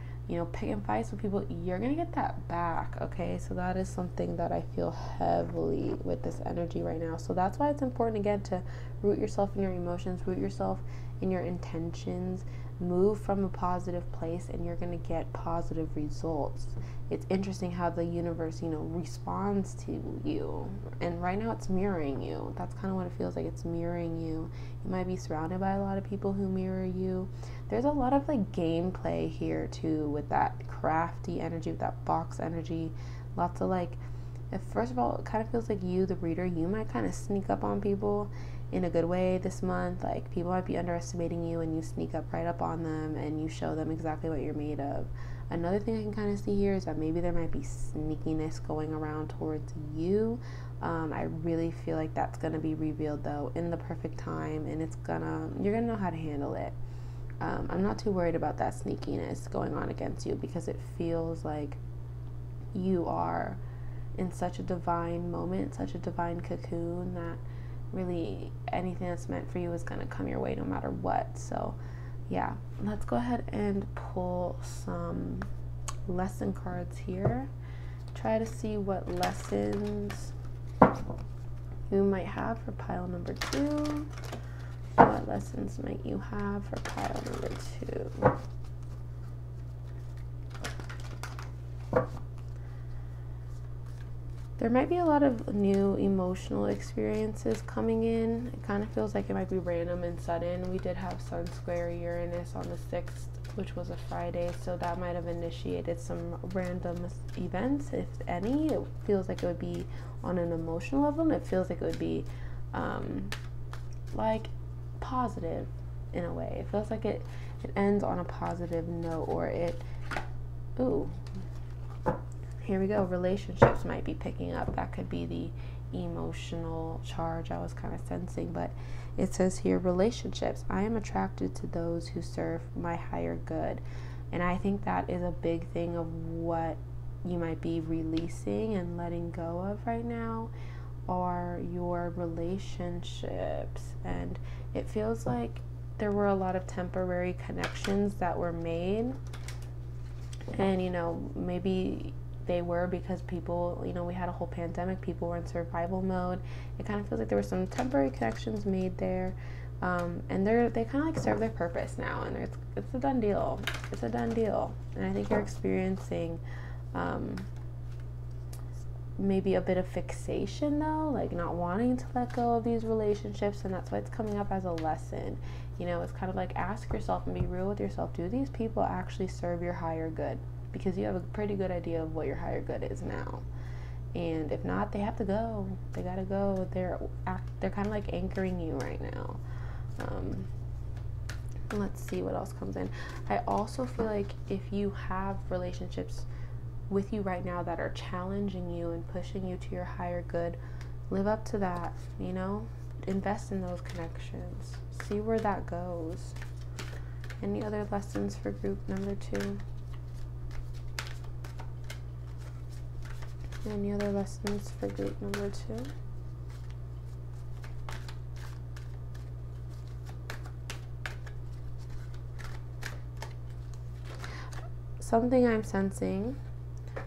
picking fights with people, you're gonna get that back. Okay, so that is something that I feel heavily with this energy right now. So that's why it's important, again, to root yourself in your emotions, root yourself in your intentions, move from a positive place, and you're gonna get positive results. It's interesting how the universe, responds to you, and right now it's mirroring you. That's kind of what it feels like. It's mirroring you. You might be surrounded by a lot of people who mirror you. There's a lot of like gameplay here too, with that crafty energy, with that box energy. Lots of like, first of all, it kind of feels like you, the reader, you might kind of sneak up on people in a good way this month. Like, people might be underestimating you, and you sneak up right up on them, and you show them exactly what you're made of. Another thing I can kind of see here is that maybe there might be sneakiness going around towards you. I really feel like that's going to be revealed though in the perfect time, and you're gonna know how to handle it. I'm not too worried about that sneakiness going on against you, because it feels like you are in such a divine moment, such a divine cocoon, that really anything that's meant for you is going to come your way no matter what. So yeah, let's go ahead and pull some lesson cards here. Try to see what lessons you might have for pile number 2. What lessons might you have for pile number 2? There might be a lot of new emotional experiences coming in. It kind of feels like it might be random and sudden. We did have Sun square Uranus on the 6th, which was a Friday, so that might have initiated some random events, if any. It feels like it would be on an emotional level, and it feels like it would be like positive in a way. It feels like it ends on a positive note, or here we go. Relationships might be picking up. That could be the emotional charge I was kind of sensing. But it says here, relationships. I am attracted to those who serve my higher good. And I think that is a big thing of what you might be releasing and letting go of right now, are your relationships. And it feels like there were a lot of temporary connections that were made. And, maybe they were because people, we had a whole pandemic, people were in survival mode. It kind of feels like there were some temporary connections made there, and they kind of like serve their purpose now, and it's a done deal. It's a done deal. And I think you're experiencing maybe a bit of fixation though, like not wanting to let go of these relationships, and that's why it's coming up as a lesson. It's kind of like, ask yourself and be real with yourself. Do these people actually serve your higher good? Because you have a pretty good idea of what your higher good is now. And if not, they have to go. They gotta go. They're kind of like anchoring you right now. Let's see what else comes in. I also feel like if you have relationships with you right now that are challenging you and pushing you to your higher good, live up to that, invest in those connections. See where that goes. Any other lessons for group number 2? Any other lessons for group number 2? Something I'm sensing.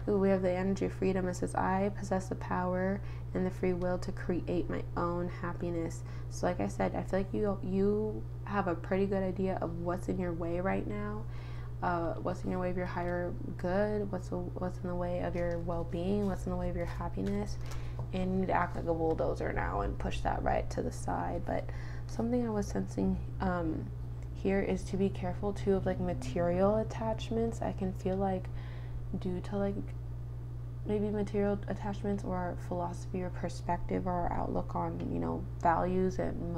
We have the energy of freedom. It says, I possess the power and the free will to create my own happiness. So like I said, I feel like you have a pretty good idea of what's in your way right now. What's in your way of your higher good, what's in the way of your well-being, what's in the way of your happiness, and you need to act like a bulldozer now and push that right to the side. But something I was sensing here is to be careful too of like material attachments. I can feel like due to like maybe material attachments or our philosophy or perspective or our outlook on values and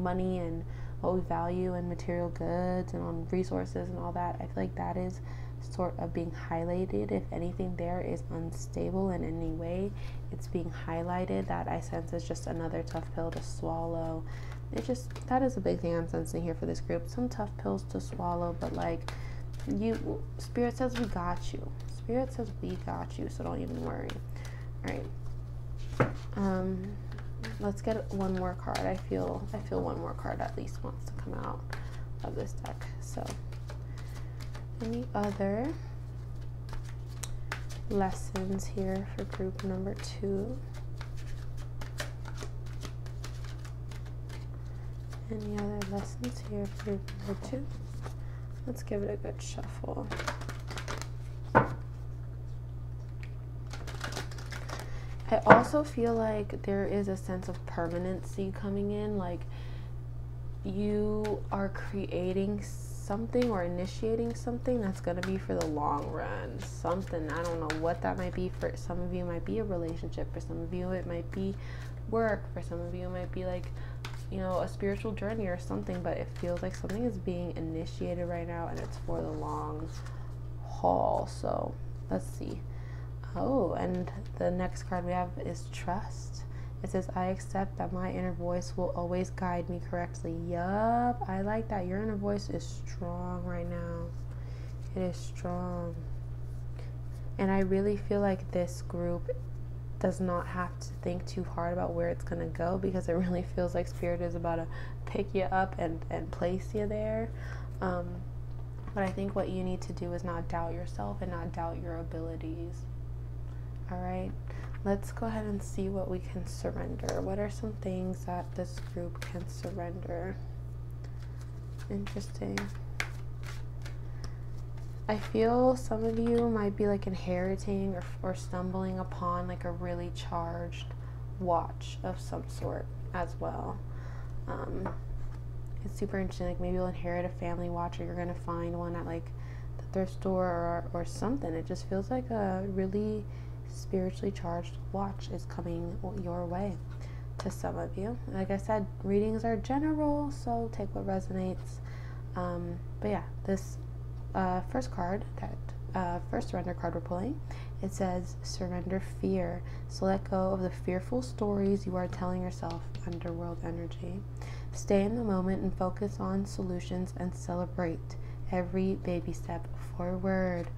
money and what we value and material goods and on resources and all that, I feel like that is sort of being highlighted. If anything there is unstable in any way, it's being highlighted. That I sense is just another tough pill to swallow. That is a big thing I'm sensing here for this group. Some tough pills to swallow, but like Spirit says we got you. Spirit says we got you, so don't even worry. All right. Let's get one more card. I feel one more card at least wants to come out of this deck. So, any other lessons here for group number 2? Any other lessons here for group number 2? Let's give it a good shuffle. I also feel like there is a sense of permanency coming in, like you are creating something or initiating something that's going to be for the long run. Something, I don't know what that might be. For some of you, it might be a relationship. For some of you, it might be work. For some of you, it might be like, a spiritual journey or something, but it feels like something is being initiated right now, and it's for the long call. So let's see. Oh, and the next card we have is trust. It says, I accept that my inner voice will always guide me correctly. Yup, I like that. Your inner voice is strong right now. It is strong. And I really feel like this group does not have to think too hard about where it's going to go, because it really feels like Spirit is about to pick you up and place you there. But I think what you need to do is not doubt yourself and not doubt your abilities. All right, let's go ahead and see what we can surrender. What are some things that this group can surrender? Interesting. I feel some of you might be like inheriting or stumbling upon like a really charged watch of some sort as well. It's super interesting. Like maybe you'll inherit a family watch, or you're gonna find one at like the thrift store or something. It just feels like a really spiritually charged watch is coming your way to some of you. Like I said, readings are general, so take what resonates. But yeah, this first card, that first surrender card we're pulling, it says surrender fear. So let go of the fearful stories you are telling yourself. Underworld energy. Stay in the moment and focus on solutions and celebrate every baby step forward.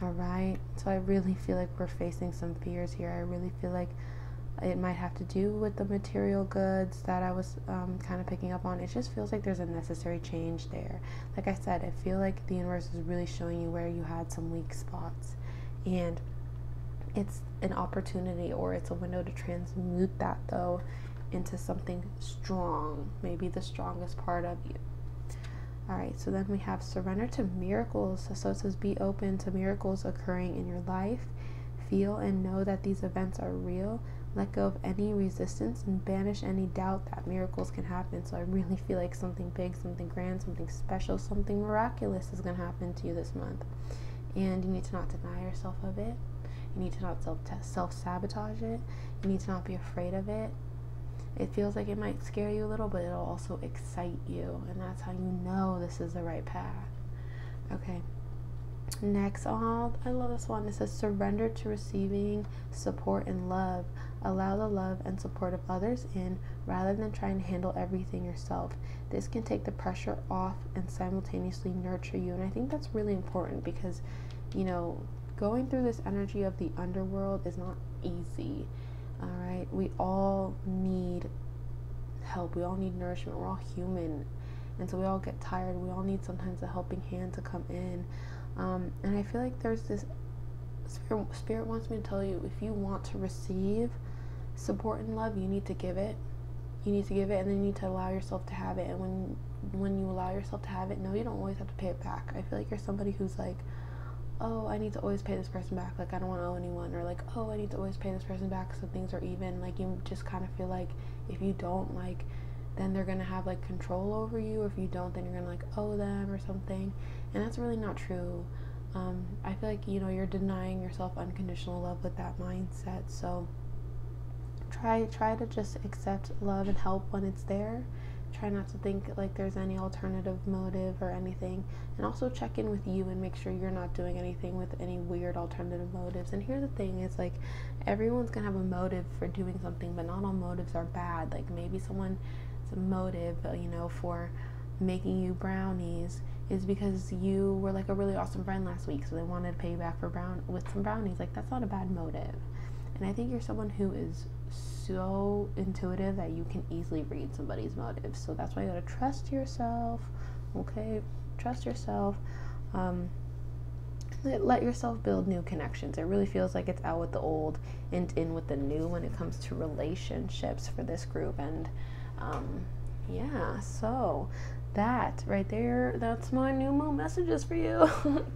All right, so I really feel like we're facing some fears here. I really feel like it might have to do with the material goods that I was kind of picking up on. It just feels like there's a necessary change there. Like I said, I feel like the universe is really showing you where you had some weak spots, and it's an opportunity, or it's a window to transmute that though into something strong, maybe the strongest part of you. All right, so then we have surrender to miracles. So it says be open to miracles occurring in your life. Feel and know that these events are real. Let go of any resistance and banish any doubt that miracles can happen. So I really feel like something big, something grand, something special, something miraculous is going to happen to you this month. And you need to not deny yourself of it. You need to not self-sabotage it. You need to not be afraid of it. It feels like it might scare you a little, but it'll also excite you. And that's how you know this is the right path. Okay. Next, oh, I love this one. It says surrender to receiving support and love. Allow the love and support of others in, rather than trying to handle everything yourself. This can take the pressure off and simultaneously nurture you. And I think that's really important, because, you know, going through this energy of the underworld is not easy. All right, we all need help. We all need nourishment. We're all human, and so we all get tired. We all need sometimes a helping hand to come in. And I feel like there's this spirit wants me to tell you, if you want to receive support and love, you need to give it. You need to give it, and then you need to allow yourself to have it. And when you allow yourself to have it, no, you don't always have to pay it back. I feel like you're somebody who's like, oh, I need to always pay this person back, like I don't want to owe anyone, or like, oh, I need to always pay this person back so things are even. Like you just kind of feel like if you don't, like, then they're gonna have like control over you, or if you don't, then you're gonna like owe them or something. And that's really not true. I feel like, you know, you're denying yourself unconditional love with that mindset. So try to just accept love and help when it's there. Try not to think like there's any alternative motive or anything. And also check in with you and make sure you're not doing anything with any weird alternative motives. And here's the thing, is like everyone's gonna have a motive for doing something, but not all motives are bad. Like maybe someone's motive, you know, for making you brownies is because you were like a really awesome friend last week, so they wanted to pay you back with some brownies. Like that's not a bad motive. And I think you're someone who is so intuitive that you can easily read somebody's motives. So that's why you gotta trust yourself. Okay, trust yourself. Let yourself build new connections. It really feels like it's out with the old and in with the new when it comes to relationships for this group. And yeah, so that right there, that's my new moon messages for you.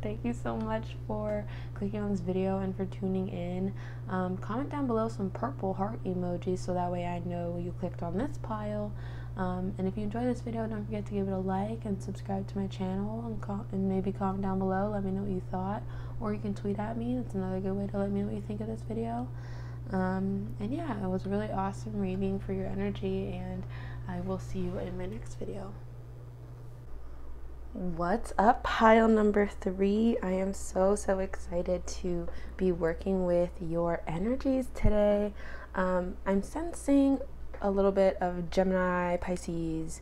Thank you so much for clicking on this video and for tuning in. Comment down below some purple heart emojis so that way I know you clicked on this pile. And if you enjoyed this video, don't forget to give it a like and subscribe to my channel, and maybe comment down below, let me know what you thought, or you can tweet at me. That's another good way to let me know what you think of this video. And yeah, it was really awesome reading for your energy, and I will see you in my next video. What's up, pile number 3? I am so excited to be working with your energies today. I'm sensing a little bit of Gemini, Pisces,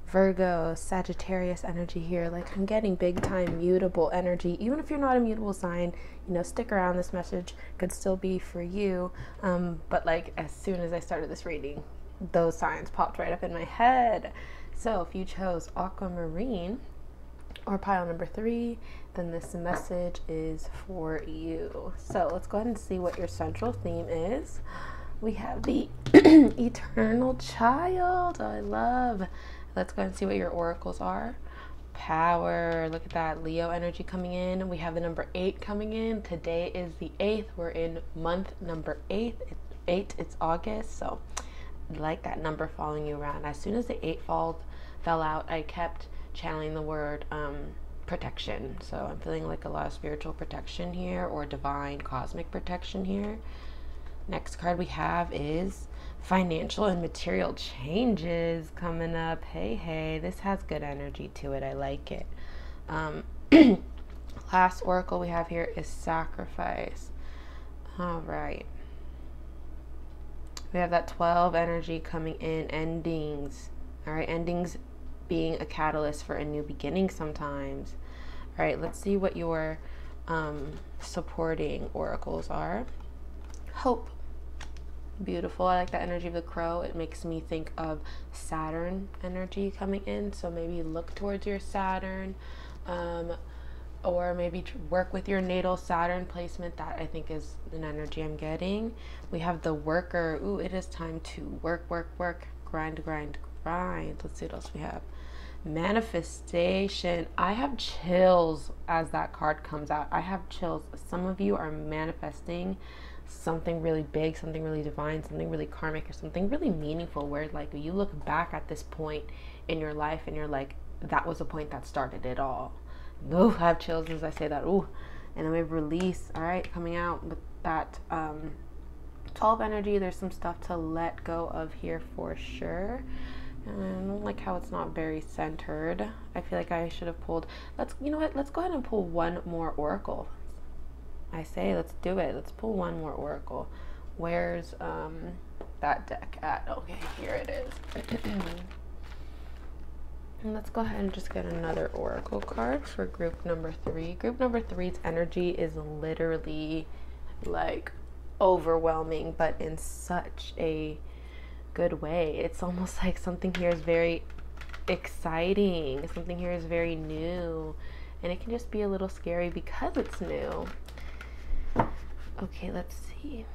Virgo, Sagittarius energy here. Like, I'm getting big time mutable energy. Even if you're not a mutable sign, stick around. This message could still be for you. But like, as soon as I started this reading, those signs popped right up in my head. So if you chose aquamarine or pile number 3, then this message is for you. So let's go ahead and see what your central theme is. We have the eternal child. Oh, I love. Let's go ahead and see what your oracles are. Power. Look at that Leo energy coming in. We have the number 8 coming in. Today is the 8th. We're in month number 8. It's August. So I like that number following you around. As soon as the 8 fell out, I kept channeling the word protection. So I'm feeling like a lot of spiritual protection here, or divine cosmic protection here. Next card we have is financial and material changes coming up. Hey, this has good energy to it. I like it. Last oracle we have here is sacrifice. All right. We have that 12 energy coming in, endings. All right, endings being a catalyst for a new beginning sometimes. All right, let's see what your supporting oracles are. Hope. Beautiful. I like that energy of the crow. It makes me think of Saturn energy coming in. So maybe look towards your Saturn, or maybe work with your natal Saturn placement. That I think is an energy I'm getting. We have the worker. Ooh, it is time to work, grind. Let's see what else we have. Manifestation. I have chills as that card comes out. I have chills. Some of you are manifesting something really big, something really divine, something really karmic, or something really meaningful, where like you look back at this point in your life and you're like, that was the point that started it all. Ooh, I have chills as I say that. Ooh. And then we have release. All right, coming out with that 12 energy. There's some stuff to let go of here for sure. And I don't like how it's not very centered. I feel like I should have pulled, you know what, let's go ahead and pull one more oracle. I say let's do it. Let's pull one more oracle. Where's that deck at? Okay, here it is. And let's go ahead and just get another oracle card for group number 3. Group number 3's energy is literally like overwhelming, but in such a good way. It's almost like something here is very exciting. Something here is very new, and it can just be a little scary because it's new. Okay, let's see.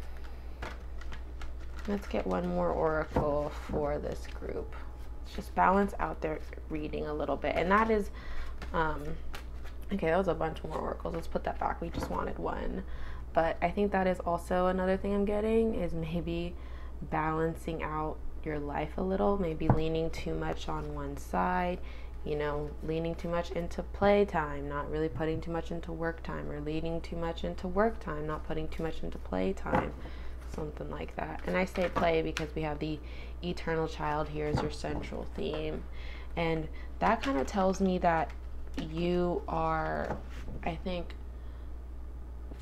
Let's get one more oracle for this group. Let's just balance out their reading a little bit. And that is, okay, that was a bunch more oracles. Let's put that back. We just wanted one. But I think that is also another thing I'm getting, is maybe balancing out your life a little, maybe leaning too much on one side, leaning too much into playtime, not really putting too much into work time, or leaning too much into work time, not putting too much into playtime, something like that. And I say play because we have the eternal child here as your central theme. And that kind of tells me that you are, I think,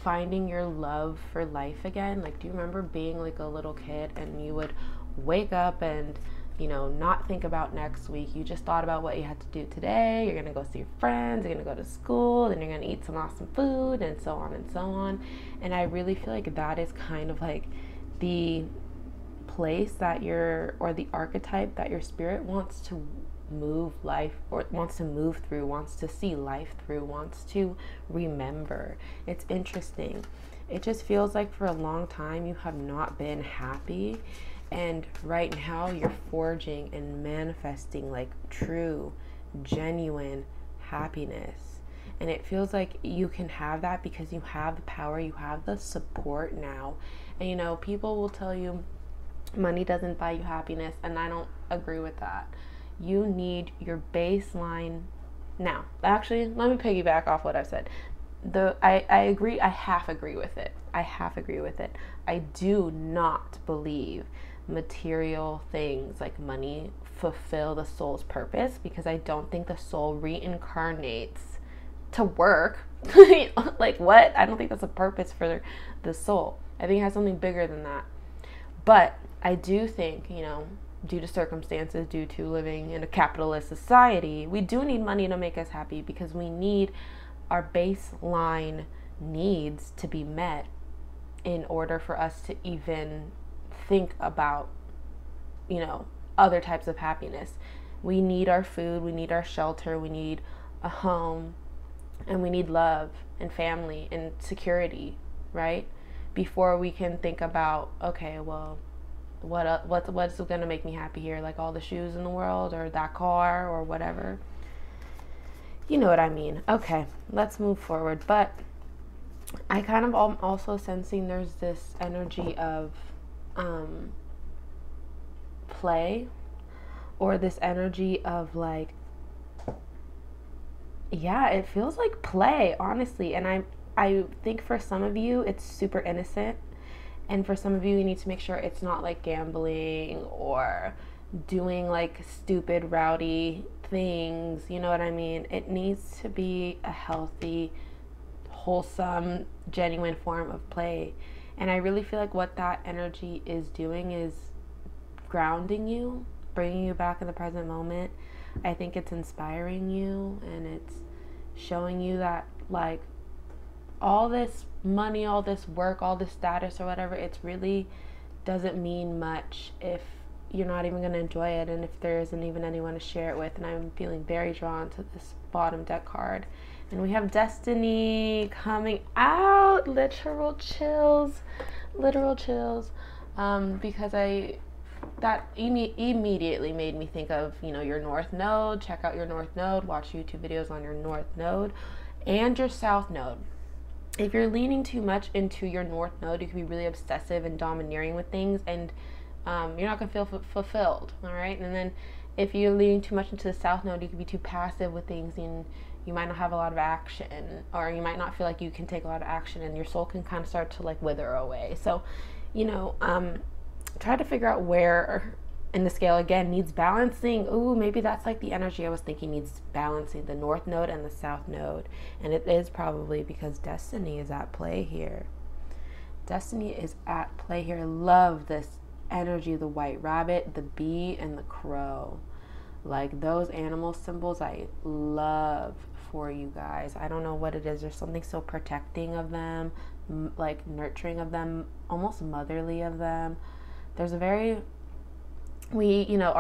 finding your love for life again. Like, do you remember being like a little kid and you would wake up and not think about next week? You just thought about what you had to do today. You're gonna go see your friends, you're gonna go to school, then you're gonna eat some awesome food, and so on and so on. And I really feel like that is kind of like the place that or the archetype that your spirit wants to move life, or wants to move through, wants to see life through, wants to remember. It's interesting. It just feels like for a long time you have not been happy. And right now you're forging and manifesting like true, genuine happiness. And it feels like you can have that because you have the power, you have the support now. And people will tell you money doesn't buy you happiness, and I don't agree with that. You need your baseline. Now, actually, let me piggyback off what I've said. I agree. I half agree with it. I do not believe material things like money fulfill the soul's purpose, because I don't think the soul reincarnates to work. Like, what? I don't think that's a purpose for the soul. I think it has something bigger than that. But I do think, you know, due to circumstances, due to living in a capitalist society, we do need money to make us happy, because we need our baseline needs to be met in order for us to even think about, you know, other types of happiness. We need our food, we need our shelter, we need a home, and we need love and family and security, right? Before we can think about, okay, well, what's going to make me happy here? Like all the shoes in the world, or that car, or whatever. You know what I mean. Okay, let's move forward. But I kind of am also sensing there's this energy of play, or this energy of like, yeah, it feels like play, honestly. And I think for some of you it's super innocent, and for some of you need to make sure it's not like gambling or doing like stupid rowdy things, you know what I mean? It needs to be a healthy, wholesome, genuine form of play. And I really feel like what that energy is doing is grounding you, bringing you back in the present moment. I think it's inspiring you, and it's showing you that like all this money, all this work, all this status or whatever, it's really doesn't mean much if you're not even going to enjoy it, and if there isn't even anyone to share it with. And I'm feeling very drawn to this bottom deck card. And we have Destiny coming out. Literal chills. Because that immediately made me think of, you know, your North Node. Check out your North Node. Watch YouTube videos on your North Node and your South Node. If you're leaning too much into your North Node, you can be really obsessive and domineering with things, and you're not going to feel fulfilled, all right? And then if you're leaning too much into the South Node, you can be too passive with things, and you might not have a lot of action, or you might not feel like you can take a lot of action, and your soul can kind of start to like wither away. So, you know, try to figure out where in the scale, again, needs balancing. Ooh, maybe that's like the energy I was thinking needs balancing, the North Node and the South Node. And it is probably because Destiny is at play here. Destiny is at play here. Love this energy, the white rabbit, the bee, and the crow. Like those animal symbols I love for you guys. I don't know what it is. There's something so protecting of them, like nurturing of them, almost motherly of them. There's a very, we, you know,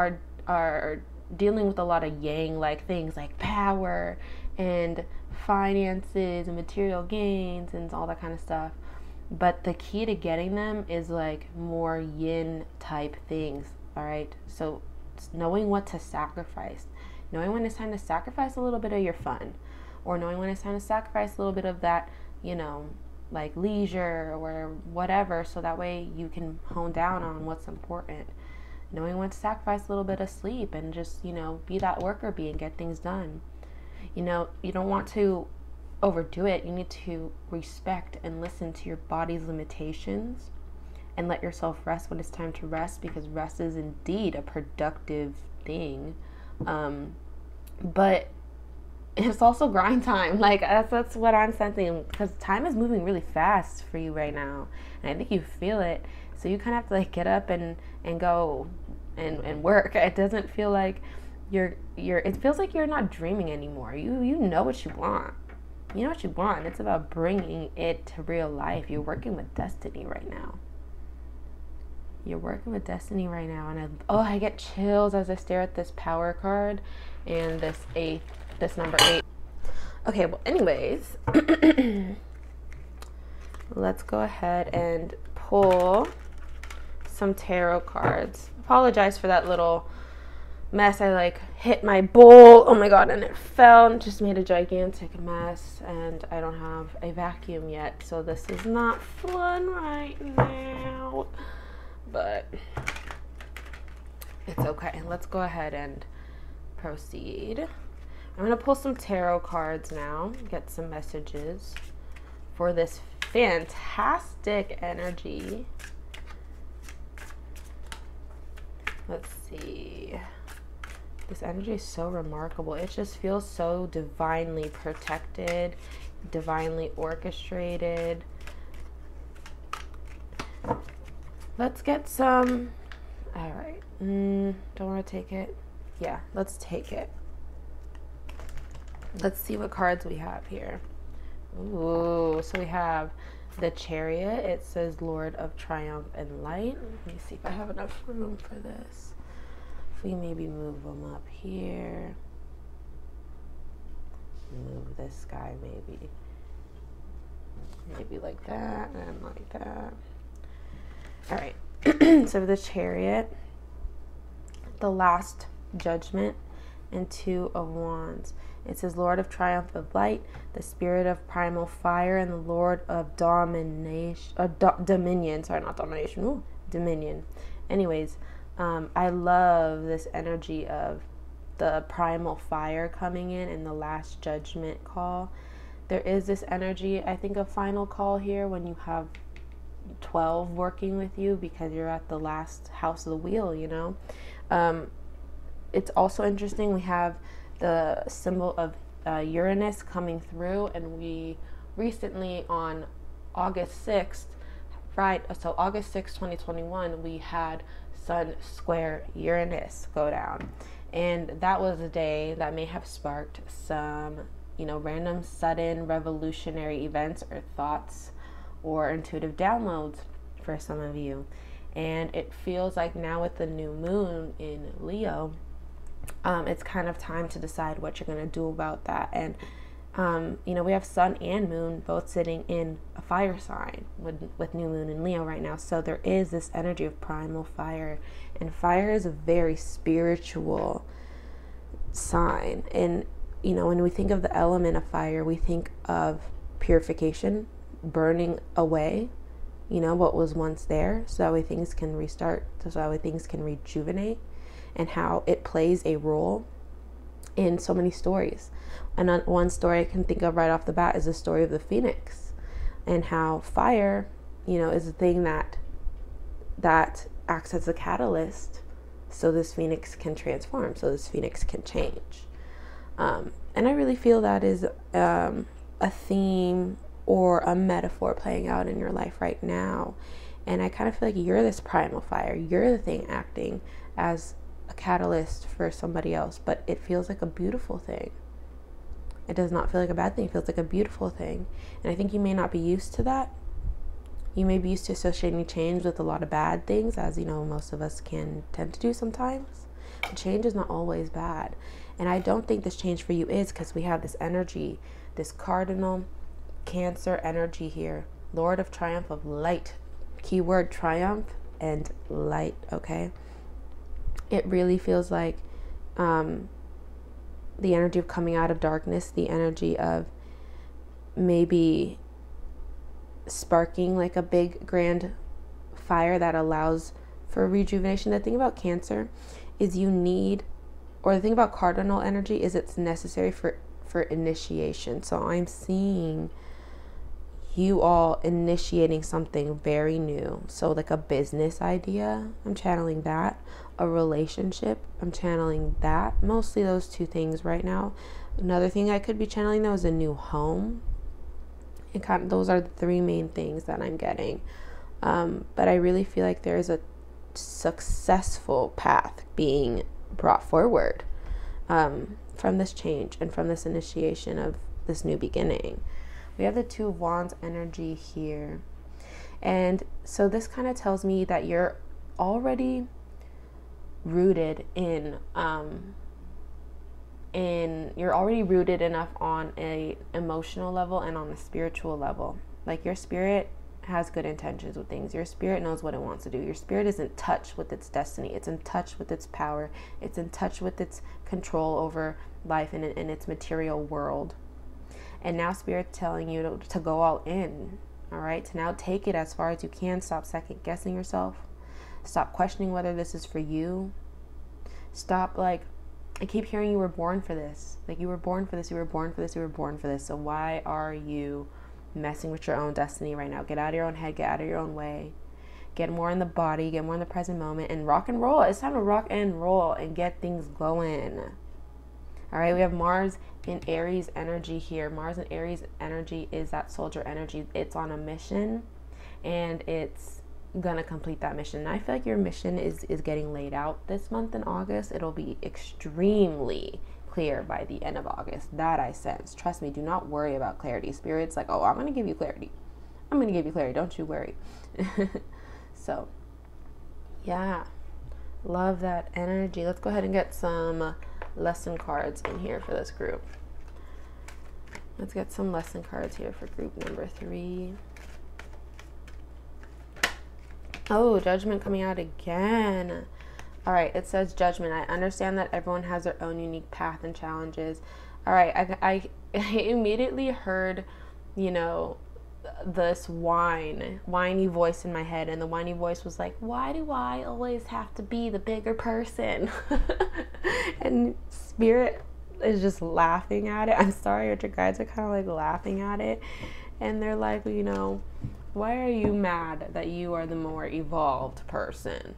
are dealing with a lot of yang like things, like power and finances and material gains and all that kind of stuff. But the key to getting them is like more yin type things. All right, so knowing what to sacrifice, knowing when it's time to sacrifice a little bit of your fun, or knowing when it's time to sacrifice a little bit of that, you know, like leisure or whatever, so that way you can hone down on what's important. Knowing when to sacrifice a little bit of sleep and just, you know, be that worker bee and get things done. You know, you don't want to overdo it. You need to respect and listen to your body's limitations and let yourself rest when it's time to rest, because rest is indeed a productive thing. But it's also grind time. Like that's what I'm sensing, because time is moving really fast for you right now, and I think you feel it. So you kind of have to like get up and go and work. It doesn't feel like it feels like you're not dreaming anymore. You know what you want. You know what you want. It's about bringing it to real life. You're working with destiny right now. You're working with destiny right now. And I get chills as I stare at this power card and this number 8. Okay, well, anyways, let's go ahead and pull some tarot cards. Apologize for that little mess. I like hit my bowl, oh my god, and it fell and just made a gigantic mess, and I don't have a vacuum yet, so this is not fun right now, but it's okay. Let's go ahead and proceed. I'm gonna pull some tarot cards now, get some messages for this fantastic energy. Let's see. This energy is so remarkable. It just feels so divinely protected, divinely orchestrated. Let's get some. All right. Don't want to take it. Yeah, let's take it. Let's see what cards we have here. Ooh, so we have the Chariot. It says Lord of Triumph and Light. Let me see if I have enough room for this. If we maybe move them up here. Move this guy maybe. Maybe like that and like that. All right. So the Chariot, the Last Judgment, and Two of Wands. It says Lord of Triumph of Light, the Spirit of Primal Fire, and the Lord of Domination, Dominion. Sorry, not domination. Ooh, Dominion. Anyways, I love this energy of the primal fire coming in and the Last Judgment call. There is this energy, I think, a final call here when you have 12 working with you because you're at the last house of the wheel, you know. It's also interesting. We have the symbol of Uranus coming through, and we recently on August 6th, right, so August 6th, 2021, we had Sun square Uranus go down, and that was a day that may have sparked some, you know, random sudden revolutionary events or thoughts or intuitive downloads for some of you. And it feels like now with the new moon in Leo, it's kind of time to decide what you're going to do about that. And you know, we have Sun and Moon both sitting in a fire sign with new moon in Leo right now. So there is this energy of primal fire, and fire is a very spiritual sign. And you know, when we think of the element of fire, we think of purification, burning away, you know, what was once there, so that way things can restart, so that way things can rejuvenate, and how it plays a role in so many stories. And one story I can think of right off the bat is the story of the Phoenix, and how fire, you know, is a thing that acts as a catalyst so this Phoenix can transform, so this Phoenix can change. And I really feel that is a theme or a metaphor playing out in your life right now. And I kind of feel like you're this primal fire. You're the thing acting as a catalyst for somebody else, but it feels like a beautiful thing. It does not feel like a bad thing. It feels like a beautiful thing. And I think you may not be used to that. You may be used to associating change with a lot of bad things, as you know, most of us can tend to do sometimes. But change is not always bad. And I don't think this change for you is, because we have this energy, this cardinal Cancer energy here. Lord of Triumph of Light. Keyword triumph and light, okay? It really feels like the energy of coming out of darkness, the energy of maybe sparking like a big grand fire that allows for rejuvenation. The thing about Cancer is you need, or the thing about cardinal energy is it's necessary for initiation. So I'm seeing you all initiating something very new. So like a business idea, I'm channeling that. A relationship, I'm channeling that. Mostly those two things right now. Another thing I could be channeling though is a new home. And kind of, those are the three main things that I'm getting. But I really feel like there is a successful path being brought forward from this change and from this initiation of this new beginning. We have the Two of Wands energy here. And so this kind of tells me that you're already rooted in you're already rooted enough on a emotional level and on a spiritual level. Like your spirit has good intentions with things. Your spirit knows what it wants to do. Your spirit is in touch with its destiny. It's in touch with its power. It's in touch with its control over life and its material world. And now Spirit's telling you to go all in, all right? To now take it as far as you can. Stop second guessing yourself. Stop questioning whether this is for you. Stop, like, I keep hearing you were born for this. Like, you were born for this, you were born for this, you were born for this. So why are you messing with your own destiny right now? Get out of your own head, get out of your own way. get more in the body, get more in the present moment, and rock and roll. It's time to rock and roll and get things going. All right, we have Mars in Aries energy here. Mars in Aries energy is that soldier energy. It's on a mission, and it's gonna complete that mission. And I feel like your mission is getting laid out this month in August. It'll be extremely clear by the end of August. That I sense. Trust me, do not worry about clarity. Spirit's like, oh, I'm gonna give you clarity. I'm gonna give you clarity. Don't you worry. So, yeah, love that energy. Let's go ahead and get some lesson cards in here for this group. Let's get some lesson cards here for group number 3. Oh, Judgment coming out again. All right, it says Judgment. I understand that everyone has their own unique path and challenges. All right, I immediately heard, you know, this whiny voice in my head, and the whiny voice was like, why do I always have to be the bigger person? And Spirit is just laughing at it. I'm sorry, but your guides are kind of like laughing at it, and they're like, you know, why are you mad that you are the more evolved person?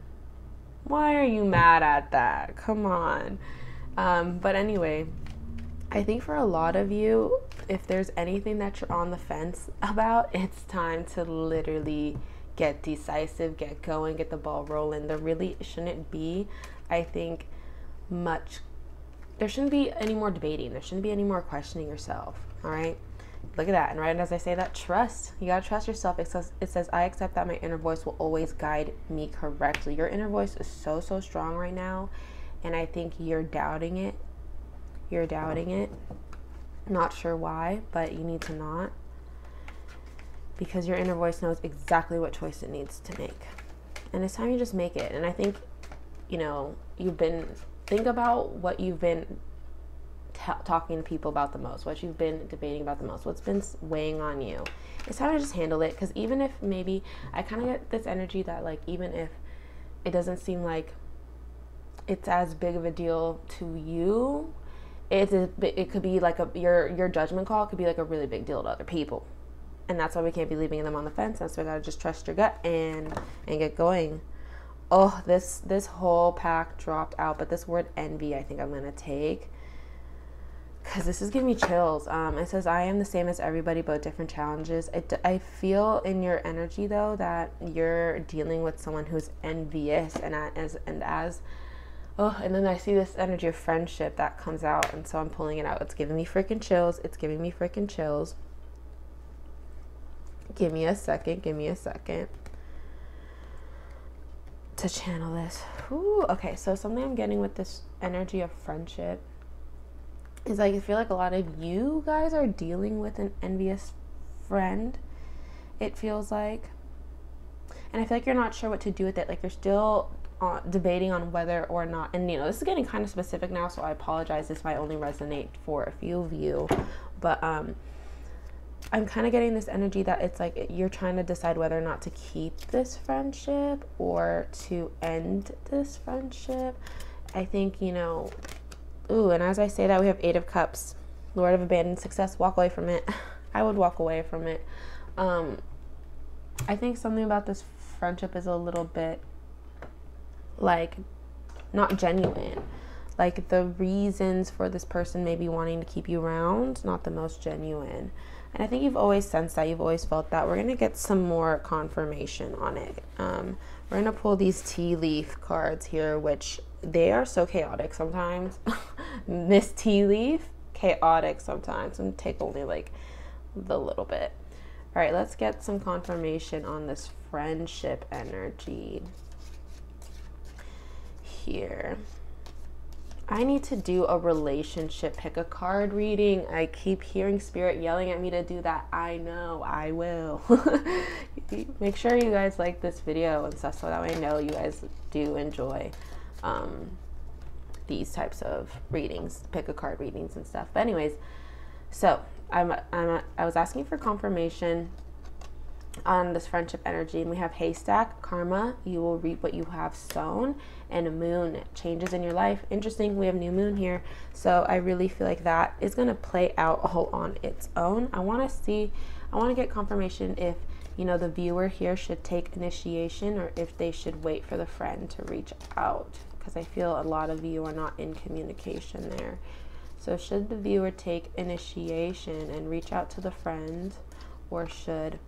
Why are you mad at that? Come on. But anyway, I think for a lot of you, if there's anything that you're on the fence about, it's time to literally get decisive, get going, get the ball rolling. There really shouldn't be, I think, there shouldn't be any more debating. There shouldn't be any more questioning yourself. All right. Look at that. And right as I say that, trust. You got to trust yourself. It says, I accept that my inner voice will always guide me correctly. Your inner voice is so, so strong right now. And I think you're doubting it. You're doubting it. Not sure why, but you need to not. Because your inner voice knows exactly what choice it needs to make. And it's time you just make it. And I think, you know, think about what you've been talking to people about the most, what you've been debating about the most, what's been weighing on you. It's time to just handle it, because even if maybe, I kind of get this energy that, like, even if it doesn't seem like it's as big of a deal to you, it could be like your judgment call could be like a really big deal to other people, and that's why we can't be leaving them on the fence. That's why we gotta just trust your gut and get going. Oh, this whole pack dropped out, but this word envy I think I'm gonna take, because this is giving me chills. It says, I am the same as everybody, but different challenges. I feel in your energy, though, that you're dealing with someone who's envious, and then I see this energy of friendship that comes out, and so I'm pulling it out. It's giving me freaking chills. It's giving me freaking chills. Give me a second to channel this. Ooh, okay, so something I'm getting with this energy of friendship is, like, I feel like a lot of you guys are dealing with an envious friend, it feels like. And I feel like you're not sure what to do with it. Like, you're still debating on whether or not, and you know, this is getting kind of specific now, so I apologize. This might only resonate for a few of you, but I'm kind of getting this energy that it's like you're trying to decide whether or not to keep this friendship or to end this friendship. I think, you know, ooh, and as I say that, we have 8 of Cups, Lord of Abandoned Success. Walk away from it. I would walk away from it. I think something about this friendship is a little bit, like, not genuine. Like, the reasons for this person maybe wanting to keep you around, not the most genuine. And I think you've always sensed that. You've always felt that. We're going to get some more confirmation on it. We're going to pull these tea leaf cards here, which they are so chaotic sometimes. This tea leaf, chaotic sometimes. And take only like the little bit. All right, let's get some confirmation on this friendship energy here. I need to do a relationship pick a card reading. I keep hearing Spirit yelling at me to do that. I know, I will. Make sure you guys like this video and stuff, so that way I know you guys do enjoy these types of readings, pick a card readings and stuff. But anyways, so I was asking for confirmation on this friendship energy, and we have Haystack, Karma, you will reap what you have sown, and a Moon, changes in your life. Interesting, we have new moon here, so I really feel like that is going to play out all on its own. I want to get confirmation if you know, the viewer here should take initiation, or if they should wait for the friend to reach out, because I feel a lot of you are not in communication there. So should the viewer take initiation and reach out to the friend, or should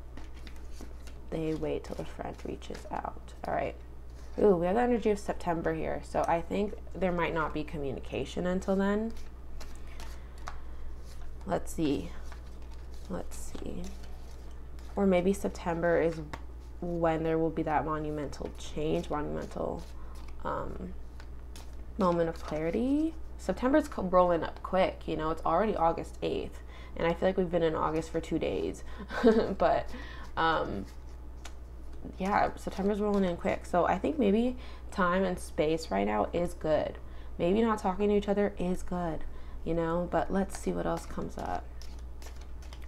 they wait till the friend reaches out? All right. Ooh, we have the energy of September here. So I think there might not be communication until then. Let's see. Or maybe September is when there will be that monumental change, monumental moment of clarity. September's rolling up quick, you know, it's already August 8th. And I feel like we've been in August for 2 days. But yeah, September's rolling in quick. So I think maybe time and space right now is good. Maybe not talking to each other is good, you know, but let's see what else comes up.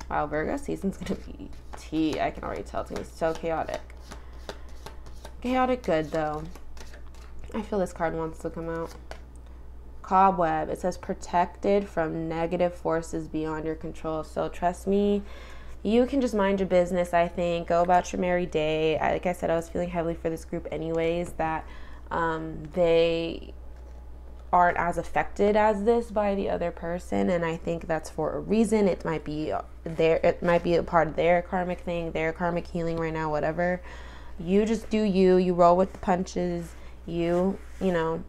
Wow, Virgo season's gonna be tea. I can already tell it's gonna be so chaotic. Chaotic good though. I feel this card wants to come out. Cobweb. It says protected from negative forces beyond your control. So trust me, you can just mind your business, I think. Go about your merry day. Like I said, I was feeling heavily for this group anyways, that they aren't as affected as this by the other person, and I think that's for a reason. It might be it might be a part of their karmic thing, their karmic healing right now, whatever. You just do you roll with the punches. You know,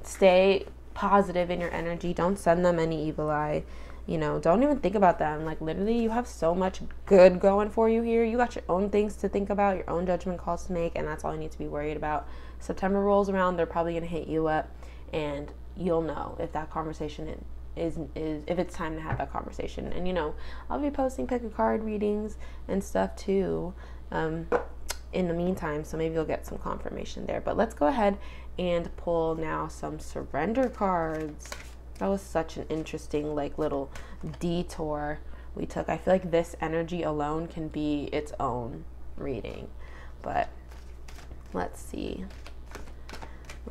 stay positive in your energy. Don't send them any evil eye. You know, don't even think about them. Like, literally, you have so much good going for you here. You got your own things to think about, your own judgment calls to make, and that's all you need to be worried about. September rolls around, they're probably going to hit you up, and you'll know if that conversation is if it's time to have that conversation. And, you know, I'll be posting pick a card readings and stuff too in the meantime, so maybe you'll get some confirmation there. But let's go ahead and pull now some surrender cards. That was such an interesting, like, little detour we took. I feel like this energy alone can be its own reading. But let's see.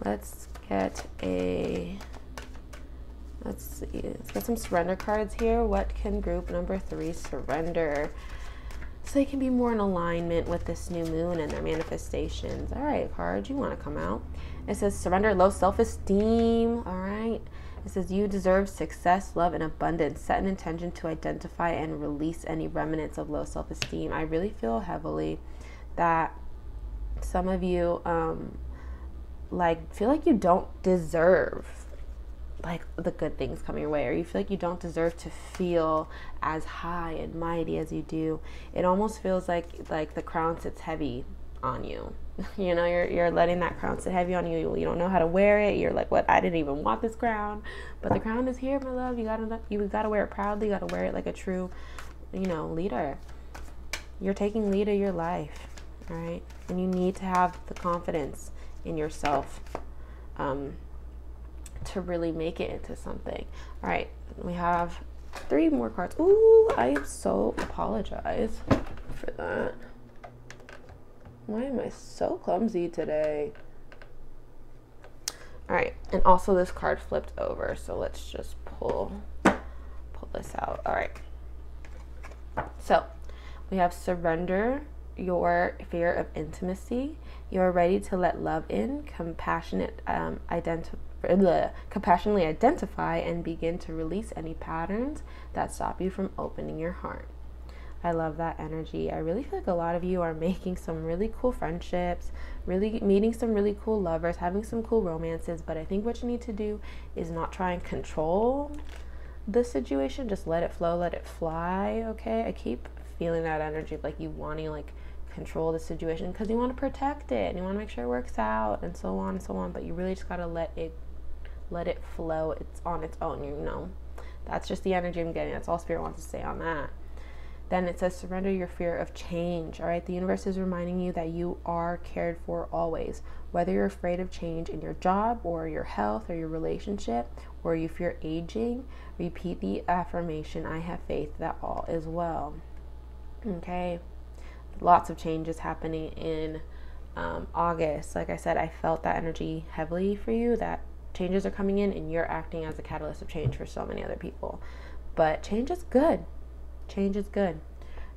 Let's get some surrender cards here. What can group number 3 surrender, so they can be more in alignment with this new moon and their manifestations? All right, card, you want to come out. It says surrender low self-esteem. All right. It says you deserve success, love, and abundance. Set an intention to identify and release any remnants of low self-esteem. I really feel heavily that some of you feel like you don't deserve like the good things coming your way, or you feel like you don't deserve to feel as high and mighty as you do. It almost feels like the crown sits heavy on you. You know, you're letting that crown sit heavy on you. You don't know how to wear it. You're like, what? I didn't even want this crown, but the crown is here, my love. You gotta wear it proudly. You gotta wear it like a true, you know, leader. You're taking lead of your life, all right? And you need to have the confidence in yourself to really make it into something. All right, we have 3 more cards. Ooh, I so apologize for that. Why am I so clumsy today? All right, and also this card flipped over, so let's just pull this out. All right, so we have surrender your fear of intimacy. You are ready to let love in, compassionately identify and begin to release any patterns that stop you from opening your heart. I love that energy. I really feel like a lot of you are making some really cool friendships, really meeting some really cool lovers, having some cool romances. But I think what you need to do is not try and control the situation. Just let it flow, let it fly. Okay. I keep feeling that energy of like you wanting to like control the situation because you want to protect it and you want to make sure it works out and so on and so on. But you really just got to let it flow. It's on its own, you know. That's just the energy I'm getting. That's all Spirit wants to say on that. Then it says surrender your fear of change. All right, the universe is reminding you that you are cared for always. Whether you're afraid of change in your job or your health or your relationship, or you fear aging, repeat the affirmation, I have faith that all is well. Okay, lots of changes happening in August. Like I said, I felt that energy heavily for you, that changes are coming in and you're acting as a catalyst of change for so many other people. But change is good. Change is good.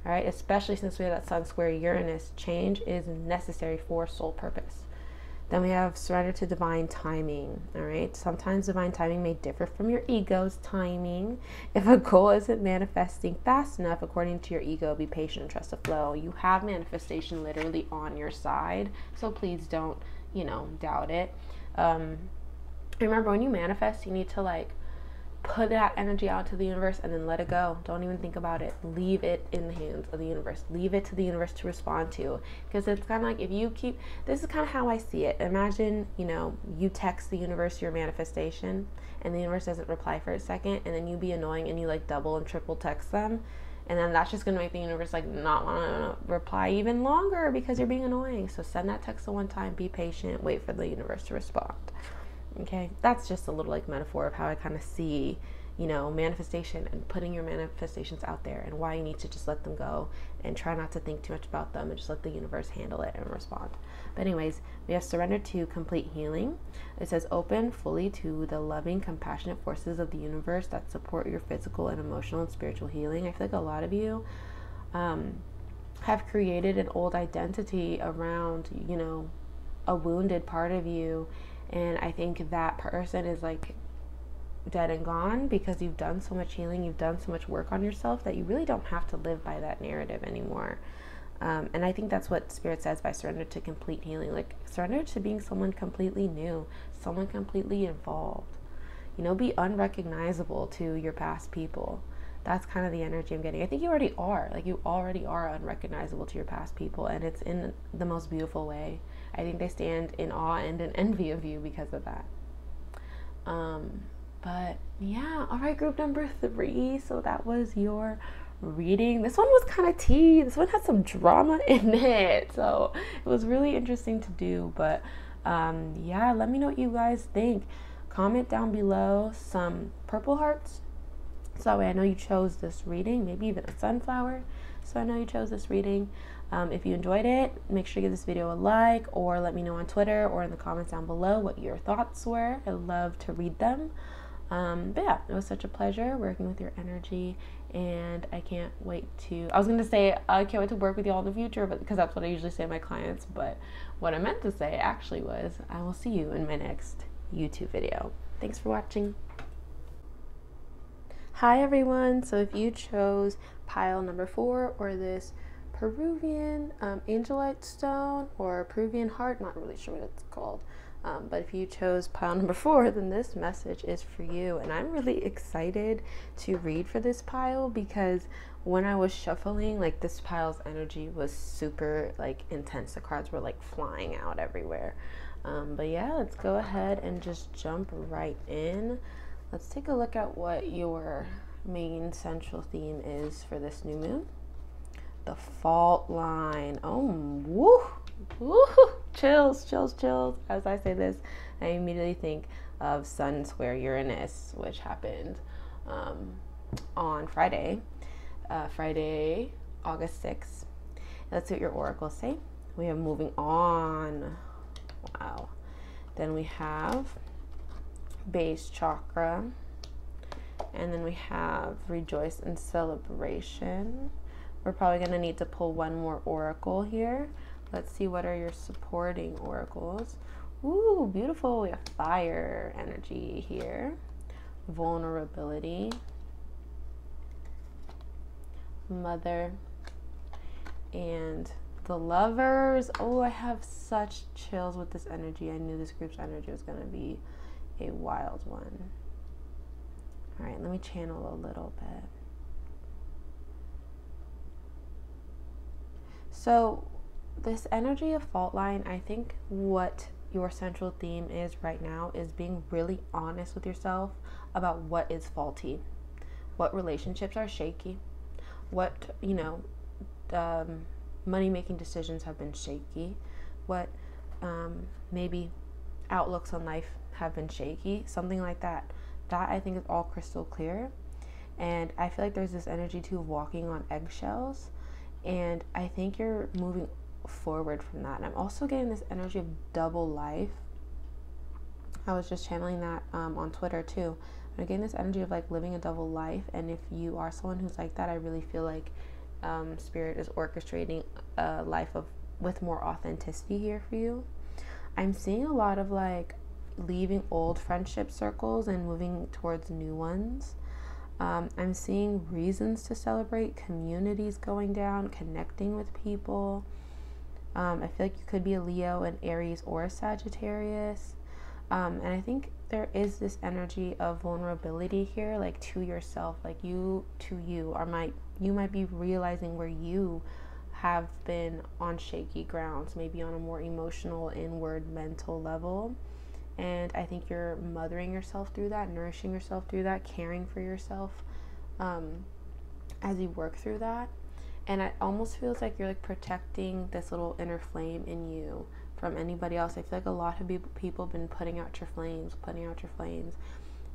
All right, especially since we have that Sun square Uranus, change is necessary for soul purpose. Then we have surrender to divine timing. All right, sometimes divine timing may differ from your ego's timing. If a goal isn't manifesting fast enough according to your ego, be patient and trust the flow. You have manifestation literally on your side, so please don't, doubt it. Remember, when you manifest, you need to put that energy out to the universe and then let it go. Don't even think about it. Leave it in the hands of the universe. Leave it to the universe to respond to. Because it's kind of like, if you keep, this is kind of how I see it. Imagine, you text the universe your manifestation and the universe doesn't reply for a second, and then you be annoying and you double and triple text them. And then that's just going to make the universe not want to reply even longer because you're being annoying. So send that text the one time, be patient, wait for the universe to respond. Okay, that's just a little metaphor of how I kind of see, manifestation and putting your manifestations out there, and why you need to just let them go and try not to think too much about them and just let the universe handle it and respond. But anyways, we have surrender to complete healing. It says open fully to the loving, compassionate forces of the universe that support your physical and emotional and spiritual healing. I feel like a lot of you have created an old identity around, a wounded part of you. And I think that person is dead and gone because you've done so much healing, you've done so much work on yourself that you really don't have to live by that narrative anymore. And I think that's what Spirit says by surrender to complete healing. Surrender to being someone completely new, someone completely involved. Be unrecognizable to your past people. That's kind of the energy I'm getting. I think you already are. You already are unrecognizable to your past people, and it's in the most beautiful way. I think they stand in awe and in envy of you because of that. But yeah, all right, group number 3. So that was your reading. This one was kind of tea. This one had some drama in it, so it was really interesting to do. But yeah, let me know what you guys think. Comment down below some purple hearts, so that way I know you chose this reading, maybe even a sunflower, so I know you chose this reading. If you enjoyed it, make sure to give this video a like, or let me know on Twitter or in the comments down below what your thoughts were. I love to read them. But yeah, it was such a pleasure working with your energy, and I can't wait to, I was going to say, I can't wait to work with you all in the future, but because that's what I usually say to my clients, but what I meant to say actually was, I will see you in my next YouTube video. Thanks for watching. Hi everyone, so if you chose pile number 4 or this Peruvian angelite stone or Peruvian heart, not really sure what it's called, but if you chose pile number 4, then this message is for you. And I'm really excited to read for this pile because when I was shuffling, this pile's energy was super intense. The cards were flying out everywhere. But yeah, let's go ahead and just jump right in. Let's take a look at what your main central theme is for this new moon. The fault line. Oh, woo, woo, chills, chills, chills. As I say this, I immediately think of Sun square Uranus, which happened on Friday, August 6th. Let's see what your oracles say. We have moving on. Wow. Then we have base chakra, and then we have rejoice and celebration. We're probably going to need to pull one more oracle here. Let's see, what are your supporting oracles? Ooh, beautiful. We have fire energy here, vulnerability, mother, and the lovers. Oh, I have such chills with this energy. I knew this group's energy was going to be a wild one. All right, let me channel a little bit. So this energy of fault line, I think what your central theme is right now is being really honest with yourself about what is faulty, what relationships are shaky, what, money-making decisions have been shaky, what maybe outlooks on life have been shaky, something like that. That I think is all crystal clear. And I feel like there's this energy too of walking on eggshells, and I think you're moving forward from that. And I'm also getting this energy of double life. I was just channeling that on Twitter too. I'm getting this energy of living a double life, and if you are someone who's like that, I really feel like Spirit is orchestrating a life with more authenticity here for you. I'm seeing a lot of like leaving old friendship circles and moving towards new ones. I'm seeing reasons to celebrate, communities going down, connecting with people. I feel like you could be a Leo, an Aries, or a Sagittarius. And I think there is this energy of vulnerability here, like to yourself, like you might be realizing where you have been on shaky grounds, maybe on a more emotional, inward, mental level. And I think you're mothering yourself through that, nourishing yourself through that, caring for yourself as you work through that. And it almost feels like you're like protecting this little inner flame in you from anybody else. I feel like a lot of people have been putting out your flames.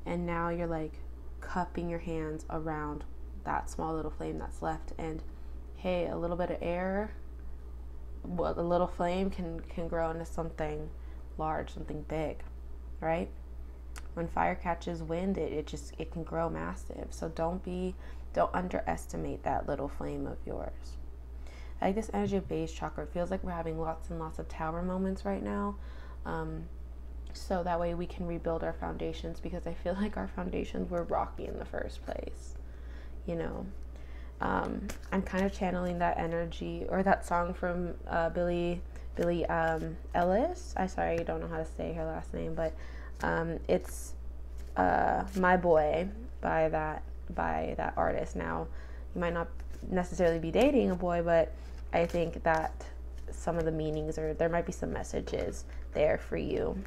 And now you're like cupping your hands around that small little flame that's left. And hey, a little bit of air, a little flame can grow into something large, something big, right? When fire catches wind, it can grow massive. So don't underestimate that little flame of yours. I like this energy of base chakra. It feels like we're having lots and lots of tower moments right now. So that way we can rebuild our foundations, because I feel like our foundations were rocky in the first place. I'm kind of channeling that energy, or that song from Billie Ellis. I don't know how to say her last name, but it's My Boy by that artist. Now, you might not necessarily be dating a boy, but I think that some of the meanings, or there might be some messages there for you.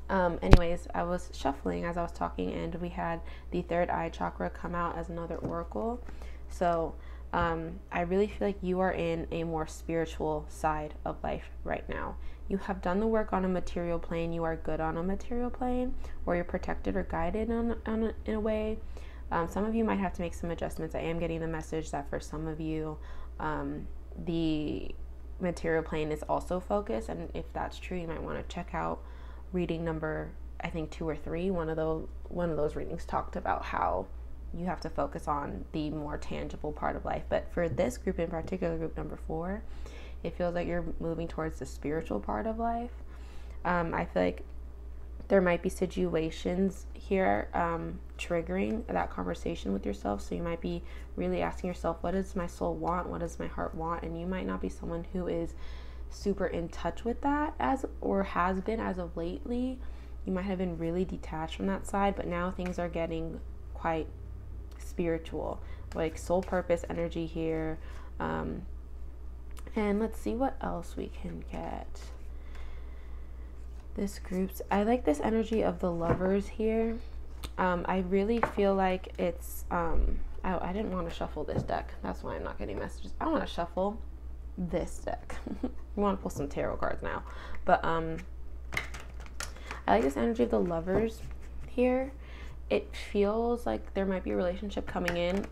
Anyways, I was shuffling as I was talking, and we had the third eye chakra come out as another oracle. So I really feel like you are in a more spiritual side of life right now. You have done the work on a material plane. You are good on a material plane, or you're protected or guided in a way. Some of you might have to make some adjustments. I am getting the message that for some of you, the material plane is also focused. And if that's true, you might want to check out reading number, I think 2 or 3. One of those readings talked about how you have to focus on the more tangible part of life. But for this group in particular, group number 4, it feels like you're moving towards the spiritual part of life. I feel like there might be situations here triggering that conversation with yourself. So you might be really asking yourself, what does my soul want? What does my heart want? And you might not be someone who is super in touch with that has been as of lately. You might have been really detached from that side, but now things are getting quite spiritual, like soul purpose energy here. And let's see what else we can get. I like this energy of the Lovers here. I really feel like it's I didn't want to shuffle this deck. That's why I'm not getting messages. I want to shuffle this deck. We want to pull some tarot cards now. But I like this energy of the Lovers here. It feels like there might be a relationship coming in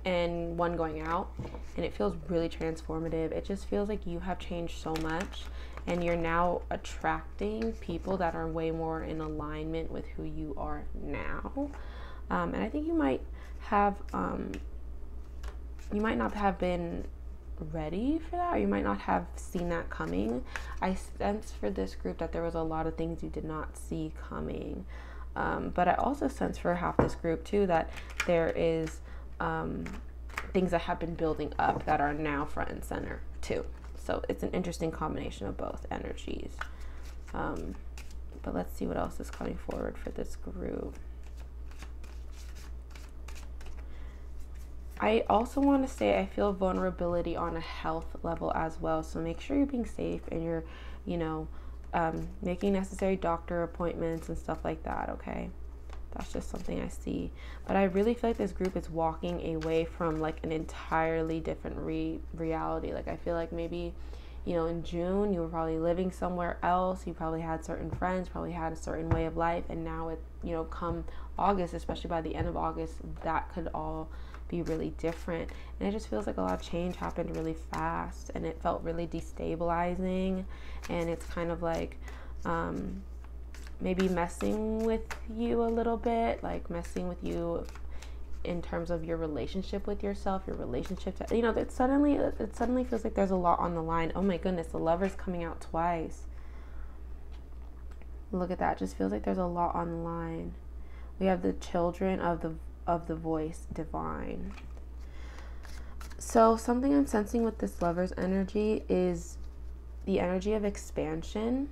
and one going out, and it feels really transformative. It just feels like you have changed so much, and you're now attracting people that are way more in alignment with who you are now. And I think you might not have been ready for that, or you might not have seen that coming. I sense for this group that there was a lot of things you did not see coming. But I also sense for half this group too that there is things that have been building up that are now front and center too. So it's an interesting combination of both energies. But let's see what else is coming forward for this group. I also want to say I feel vulnerability on a health level as well. So make sure you're being safe and you're, making necessary doctor appointments and stuff like that, okay? That's just something I see. But I really feel like this group is walking away from like an entirely different reality. Like I feel like maybe, in June you were probably living somewhere else. You probably had certain friends, probably had a certain way of life. And now come August, especially by the end of August, that could all be really different. And it just feels like a lot of change happened really fast, and it felt really destabilizing. And it's kind of like maybe messing with you a little bit, like messing with you in terms of your relationship with yourself, your relationship to, you know, it suddenly feels like there's a lot on the line. Oh my goodness, the Lover's coming out twice. Look at that. Just feels like there's a lot on the line. We have the Children of the Voice Divine. So something I'm sensing with this Lover's energy is the energy of expansion.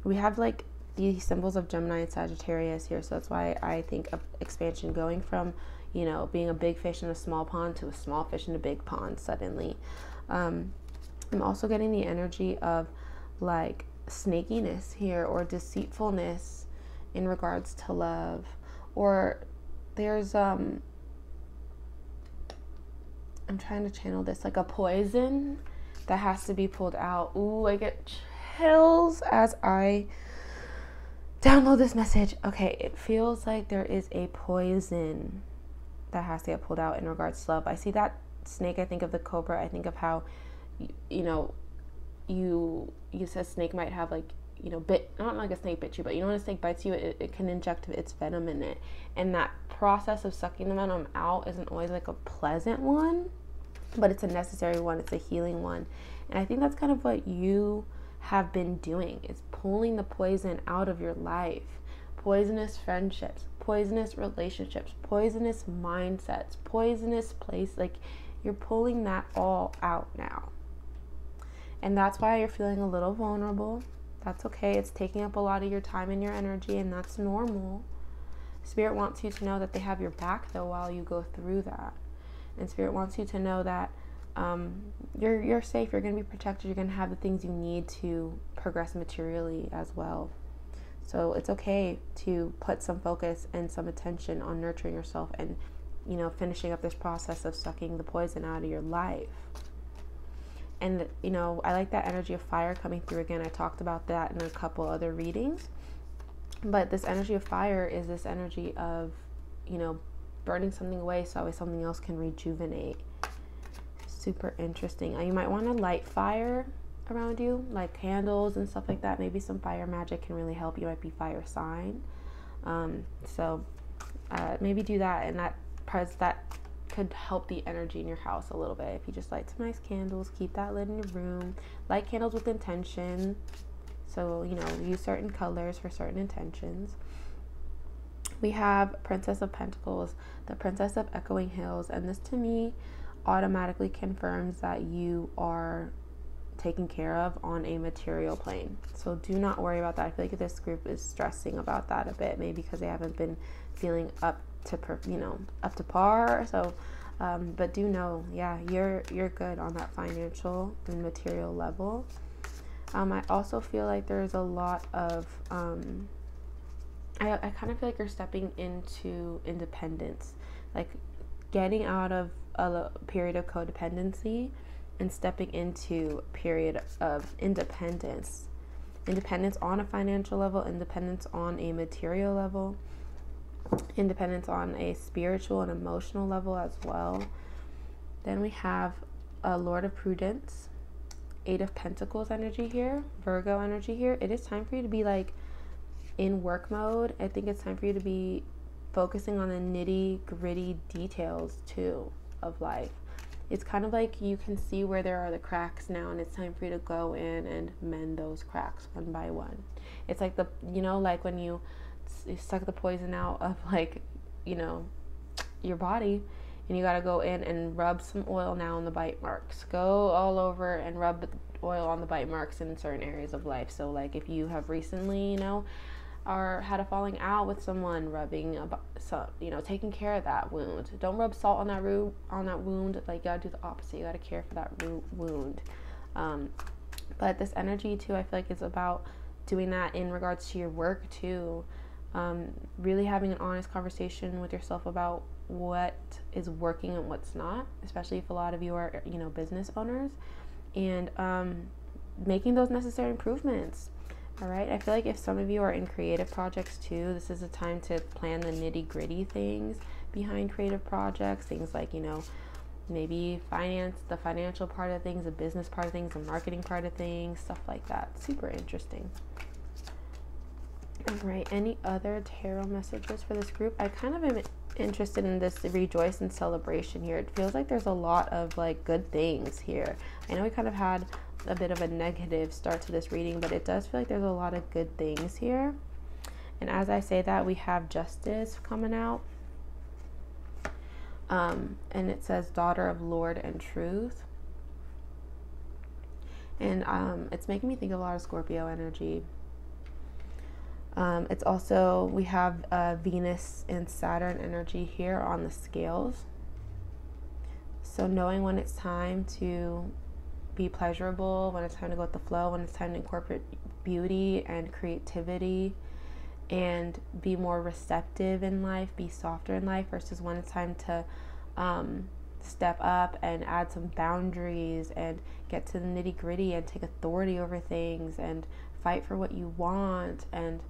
We have like the symbols of Gemini and Sagittarius here, so that's why I think of expansion, going from, you know, being a big fish in a small pond to a small fish in a big pond suddenly. I'm also getting the energy of like snakiness here, or deceitfulness in regards to love, or there's I'm trying to channel this, like a poison that has to be pulled out. Ooh, I get chills as I download this message. Okay, it feels like there is a poison that has to get pulled out in regards to love. I see that snake, I think of the cobra, I think of how, you know, you said snake might have like, you know, not like a snake bit you, but you know, when a snake bites you, it can inject its venom in it, and that process of sucking the venom out isn't always like a pleasant one, but it's a necessary one. It's a healing one. And I think that's kind of what you have been doing, is pulling the poison out of your life. Poisonous friendships, poisonous relationships, poisonous mindsets, poisonous place, like you're pulling that all out now. And that's why you're feeling a little vulnerable. That's okay. It's taking up a lot of your time and your energy, and that's normal. Spirit wants you to know that they have your back though while you go through that. And Spirit wants you to know that you're safe, you're going to be protected, you're going to have the things you need to progress materially as well. So it's okay to put some focus and some attention on nurturing yourself and, you know, finishing up this process of sucking the poison out of your life. And, you know, I like that energy of fire coming through again. I talked about that in a couple other readings. But this energy of fire is this energy of, you know, burning something away so something else can rejuvenate. Super interesting. You might want to light fire around you, like candles and stuff like that. Maybe some fire magic can really help. You might be fire sign. So maybe do that, and that could help the energy in your house a little bit. If you just light some nice candles, keep that lit in your room. Light candles with intention. So, you know, use certain colors for certain intentions. We have Princess of Pentacles, the Princess of Echoing Hills, and this to me automatically confirms that you are taken care of on a material plane. So do not worry about that. I feel like this group is stressing about that a bit, maybe because they haven't been feeling up to par. So but do know, yeah, you're good on that financial and material level. I also feel like there's a lot of I kind of feel like you're stepping into independence, like getting out of a period of codependency and stepping into a period of independence on a financial level, independence on a material level, independence on a spiritual and emotional level as well. Then we have a Lord of Prudence, Eight of Pentacles energy here, Virgo energy here. It is time for you to be like in work mode. I think it's time for you to be focusing on the nitty gritty details too of life. It's kind of like you can see where there are the cracks now, and it's time for you to go in and mend those cracks one by one. It's like like when you suck the poison out of, like, you know, your body, and you got to go in and rub some oil now on the bite marks. Go all over and rub oil on the bite marks in certain areas of life. So like if you have recently, you know, or had a falling out with someone, taking care of that wound. Don't rub salt on that wound. Like, you gotta do the opposite. You gotta care for that wound. But this energy too, I feel like it's about doing that in regards to your work too. Really having an honest conversation with yourself about what is working and what's not, especially if a lot of you are, you know, business owners, and making those necessary improvements. All right. I feel like if some of you are in creative projects too, this is a time to plan the nitty gritty things behind creative projects. Things like, you know, maybe the financial part of things, the business part of things, the marketing part of things, stuff like that. Super interesting. All right. Any other tarot messages for this group? I kind of am interested in this rejoice and celebration here. It feels like there's a lot of like good things here. I know we kind of had a bit of a negative start to this reading, but it does feel like there's a lot of good things here. And as I say that, we have justice coming out. And it says daughter of Lord and truth. And it's making me think of a lot of Scorpio energy. It's also, we have Venus and Saturn energy here on the scales. So knowing when it's time to be pleasurable, when it's time to go with the flow, when it's time to incorporate beauty and creativity and be more receptive in life, be softer in life, versus when it's time to step up and add some boundaries and get to the nitty-gritty and take authority over things and fight for what you want and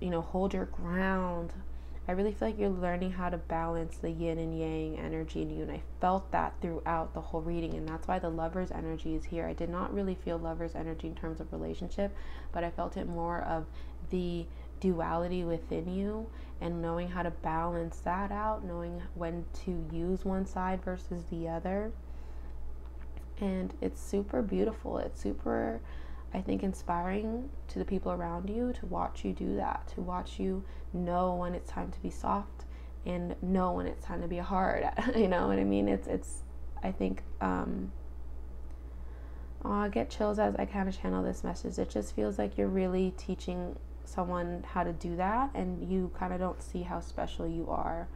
you know, hold your ground. I really feel like you're learning how to balance the yin and yang energy in you, and I felt that throughout the whole reading, and that's why the Lover's energy is here. I did not really feel Lover's energy in terms of relationship, but I felt it more of the duality within you and knowing how to balance that out, knowing when to use one side versus the other. And it's super beautiful. It's super, I think, inspiring to the people around you to watch you do that, to watch you know when it's time to be soft and know when it's time to be hard. You know what I mean? It's I think, I get chills as I kind of channel this message. It just feels like you're really teaching someone how to do that, and you kind of don't see how special you are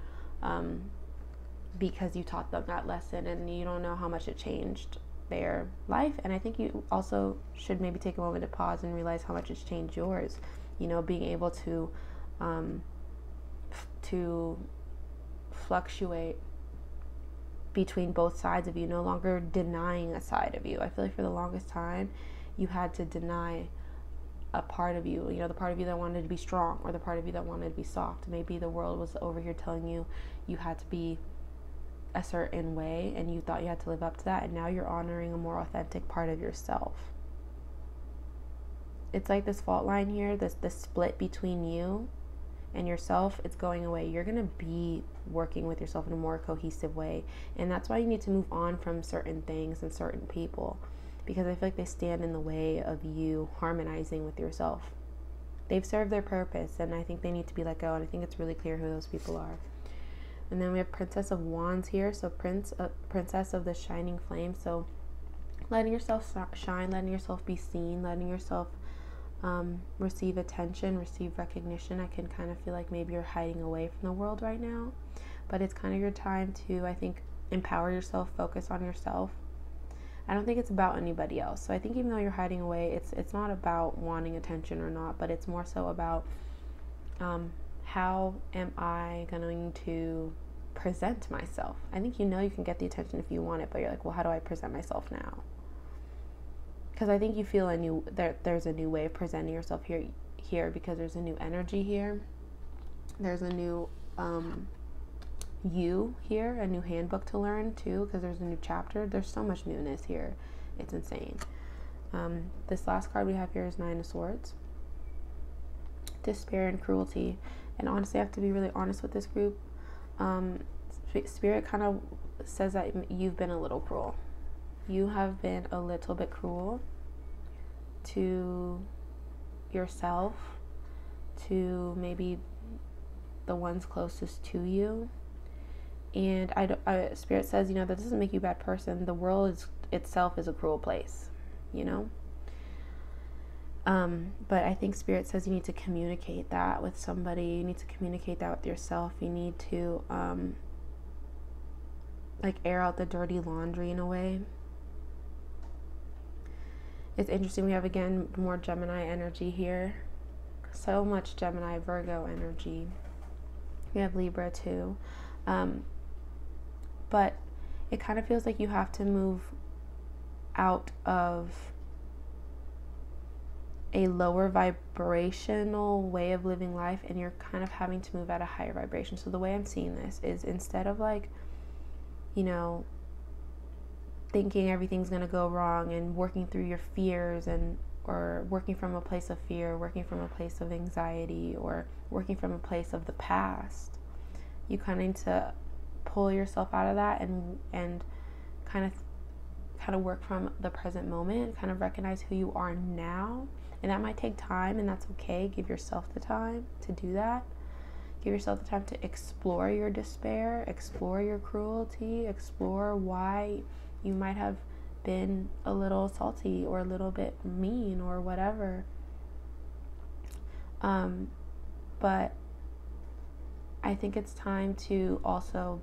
because you taught them that lesson, and you don't know how much it changed their life. And I think you also should maybe take a moment to pause and realize how much it's changed yours. You know, being able to fluctuate between both sides of you, no longer denying a side of you. I feel like for the longest time you had to deny a part of you, you know, the part of you that wanted to be strong or the part of you that wanted to be soft. Maybe the world was over here telling you you had to be a certain way and you thought you had to live up to that, and now you're honoring a more authentic part of yourself. It's like this fault line here, this split between you and yourself, it's going away. You're going to be working with yourself in a more cohesive way, and that's why you need to move on from certain things and certain people, because I feel like they stand in the way of you harmonizing with yourself. They've served their purpose, and I think they need to be let go, and I think it's really clear who those people are. And then we have Princess of Wands here, so Princess of the Shining Flame. So letting yourself shine, letting yourself be seen, letting yourself receive attention, receive recognition. I can kind of feel like maybe you're hiding away from the world right now, but it's kind of your time to, I think, empower yourself, focus on yourself. I don't think it's about anybody else. So I think even though you're hiding away, it's not about wanting attention or not, but it's more so about how am I going to present myself? I think you know you can get the attention if you want it, but you're like, well, how do I present myself now? Because I think you feel there's a new way of presenting yourself here because there's a new energy here. There's a new you here, a new handbook to learn too, because there's a new chapter. There's so much newness here. It's insane. This last card we have here is Nine of Swords. Despair and cruelty. And honestly, I have to be really honest with this group. Spirit kind of says that you've been a little cruel. You have been a little bit cruel to yourself, to maybe the ones closest to you. And Spirit says, you know, that doesn't make you a bad person. The world itself is a cruel place, you know. But I think Spirit says you need to communicate that with somebody. You need to communicate that with yourself. You need to like air out the dirty laundry in a way. It's interesting. We have again more Gemini energy here. So much Gemini, Virgo energy. We have Libra too. But it kind of feels like you have to move out of a lower vibrational way of living life, and you're kind of having to move at a higher vibration. So the way I'm seeing this is, instead of like, you know, thinking everything's going to go wrong and working through your fears, and or working from a place of fear, working from a place of anxiety, or working from a place of the past, you kind of need to pull yourself out of that and kind of work from the present moment, kind of recognize who you are now. And that might take time, and that's okay. Give yourself the time to do that. Give yourself the time to explore your despair, explore your cruelty, explore why you might have been a little salty or a little bit mean or whatever. But I think it's time to also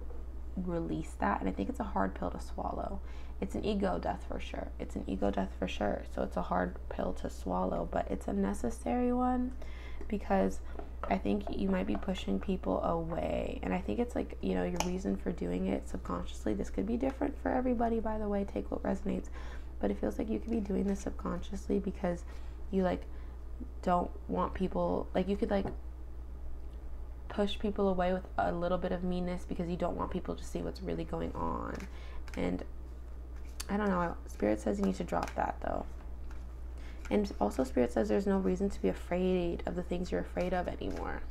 release that. And I think it's a hard pill to swallow. It's an ego death for sure. It's an ego death for sure. So it's a hard pill to swallow, but it's a necessary one, because I think you might be pushing people away. And I think it's like, you know, your reason for doing it subconsciously. This could be different for everybody, by the way. Take what resonates. But it feels like you could be doing this subconsciously because you like don't want people, like you could like push people away with a little bit of meanness because you don't want people to see what's really going on. And I don't know, Spirit says you need to drop that though. And also Spirit says there's no reason to be afraid of the things you're afraid of anymore.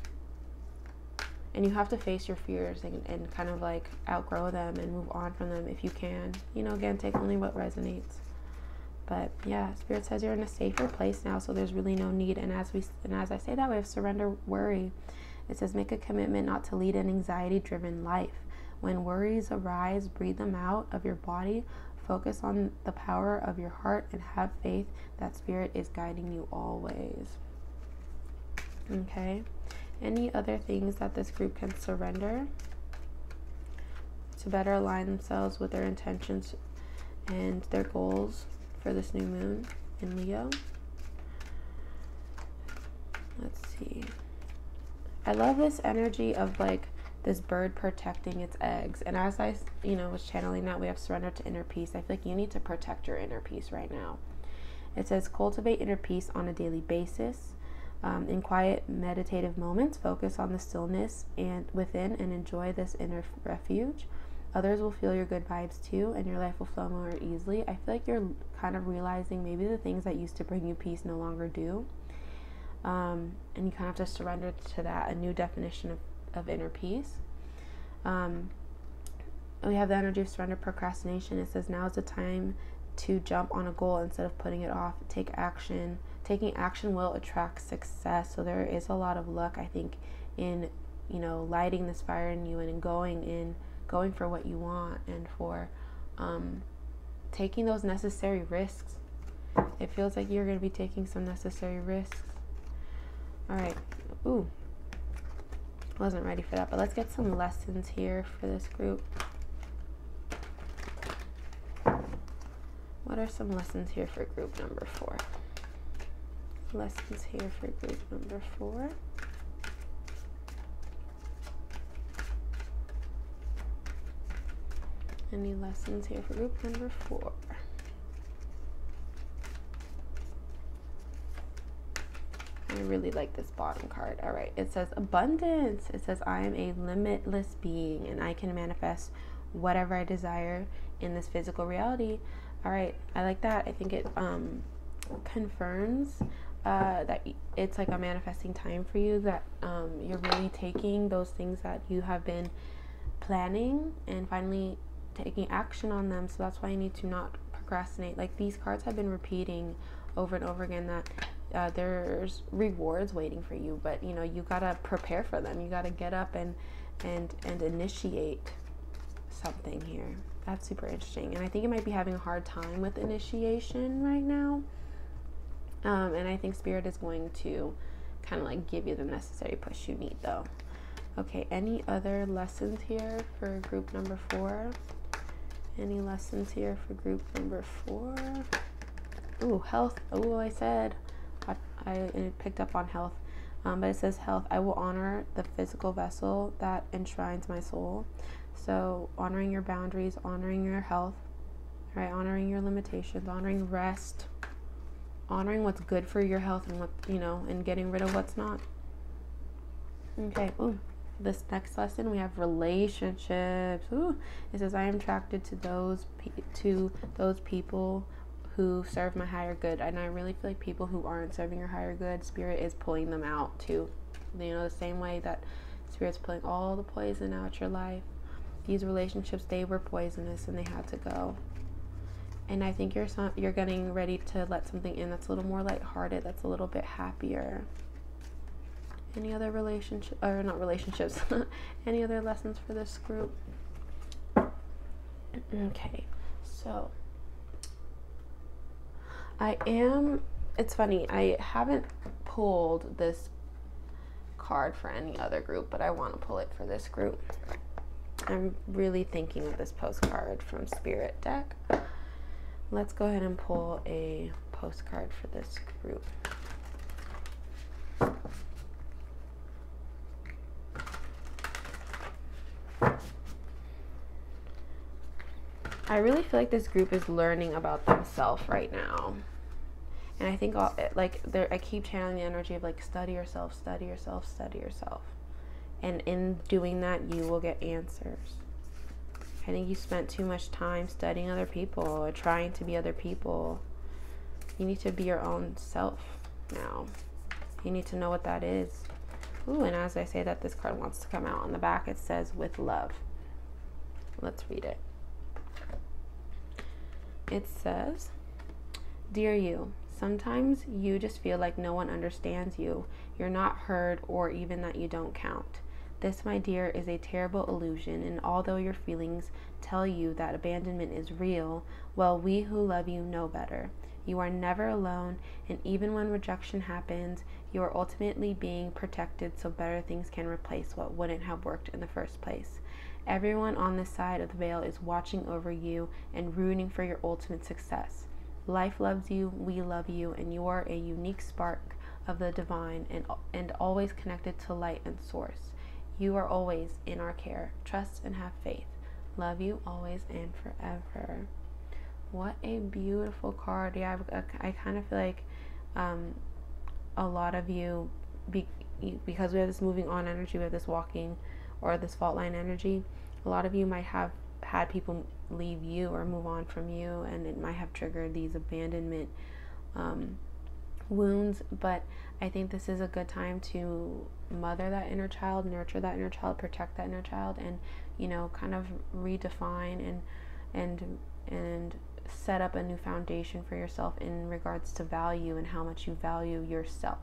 And you have to face your fears and kind of like outgrow them and move on from them if you can. You know, again, take only what resonates. But yeah, Spirit says you're in a safer place now, so there's really no need. And as I say that, we have surrender worry. It says make a commitment not to lead an anxiety-driven life. When worries arise, breathe them out of your body. Focus on the power of your heart and have faith that Spirit is guiding you always. Okay. Any other things that this group can surrender to better align themselves with their intentions and their goals for this new moon in Leo? Let's see. I love this energy of like this bird protecting its eggs. And as I, was channeling that, we have surrender to inner peace. I feel like you need to protect your inner peace right now. It says cultivate inner peace on a daily basis. In quiet meditative moments, focus on the stillness and within and enjoy this inner refuge. Others will feel your good vibes too, and your life will flow more easily. I feel like you're kind of realizing maybe the things that used to bring you peace no longer do. And you kind of have to surrender to that, a new definition of inner peace. We have the energy of surrender, procrastination. It says now is the time to jump on a goal instead of putting it off. Take action. Taking action will attract success. So there is a lot of luck, I think, in lighting this fire in you and going for what you want and for taking those necessary risks. It feels like you're going to be taking some necessary risks. All right. Ooh. Wasn't ready for that, but let's get some lessons here for this group. What are some lessons here for group number 4? Lessons here for group number 4. Any lessons here for group number 4? I really like this bottom card. All right, it says abundance. It says I am a limitless being and I can manifest whatever I desire in this physical reality. All right, I like that. I think it confirms that it's like a manifesting time for you, that you're really taking those things that you have been planning and finally taking action on them. So that's why you need to not procrastinate. Like these cards have been repeating over and over again that there's rewards waiting for you, but you gotta prepare for them. You gotta get up and initiate something here. That's super interesting. And I think you might be having a hard time with initiation right now. And I think Spirit is going to kind of like give you the necessary push you need though. Okay, any other lessons here for group number 4? Any lessons here for group number 4? Ooh, health. Ooh, I picked up on health. But it says health. I will honor the physical vessel that enshrines my soul. So honoring your boundaries, honoring your health, right? Honoring your limitations, honoring rest, honoring what's good for your health and what, and getting rid of what's not. Okay. Ooh. This next lesson, we have relationships. Ooh. It says I am attracted to those people who serve my higher good. And I really feel like people who aren't serving your higher good, Spirit is pulling them out too. The same way that Spirit's pulling all the poison out your life. These relationships, they were poisonous and they had to go. And I think you're getting ready to let something in that's a little more lighthearted, that's a little bit happier. Any other relationship, or not relationships, any other lessons for this group? Okay, so it's funny, I haven't pulled this card for any other group, but I want to pull it for this group. I'm really thinking of this postcard from Spirit deck. Let's go ahead and pull a postcard for this group. I really feel like this group is learning about themselves right now. And I think I keep channeling the energy of like, study yourself, study yourself, study yourself. And in doing that, you will get answers. I think you spent too much time studying other people or trying to be other people. You need to be your own self now. You need to know what that is. Ooh, and as I say that, this card wants to come out. On the back, it says, with love. Let's read it. It says, dear you, sometimes you just feel like no one understands you. You're not heard, or even that you don't count. This, my dear, is a terrible illusion, and although your feelings tell you that abandonment is real, well, we who love you know better. You are never alone, and even when rejection happens, you are ultimately being protected so better things can replace what wouldn't have worked in the first place. Everyone on this side of the veil is watching over you and rooting for your ultimate success. Life loves you, we love you, and you are a unique spark of the divine and always connected to light and source. You are always in our care. Trust and have faith. Love you always and forever. What a beautiful card. Yeah, I kind of feel like a lot of you, because we have this moving on energy, we have this walking or this fault line energy, a lot of you might have had people leave you or move on from you, and it might have triggered these abandonment wounds. But I think this is a good time to mother that inner child, nurture that inner child, protect that inner child, and, you know, kind of redefine and set up a new foundation for yourself in regards to value and how much you value yourself,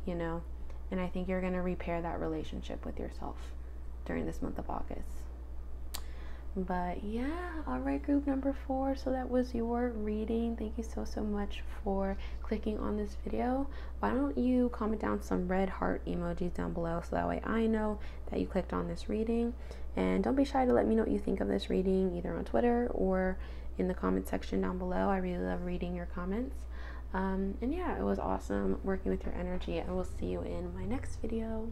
you know. And I think you're going to repair that relationship with yourself during this month of August. But yeah, all right, group number 4. So that was your reading. Thank you so much for clicking on this video. Why don't you comment down some red heart emojis down below, so that way I know that you clicked on this reading. And don't be shy to let me know what you think of this reading, either on Twitter or in the comment section down below. I really love reading your comments. And yeah, it was awesome working with your energy. I will see you in my next video.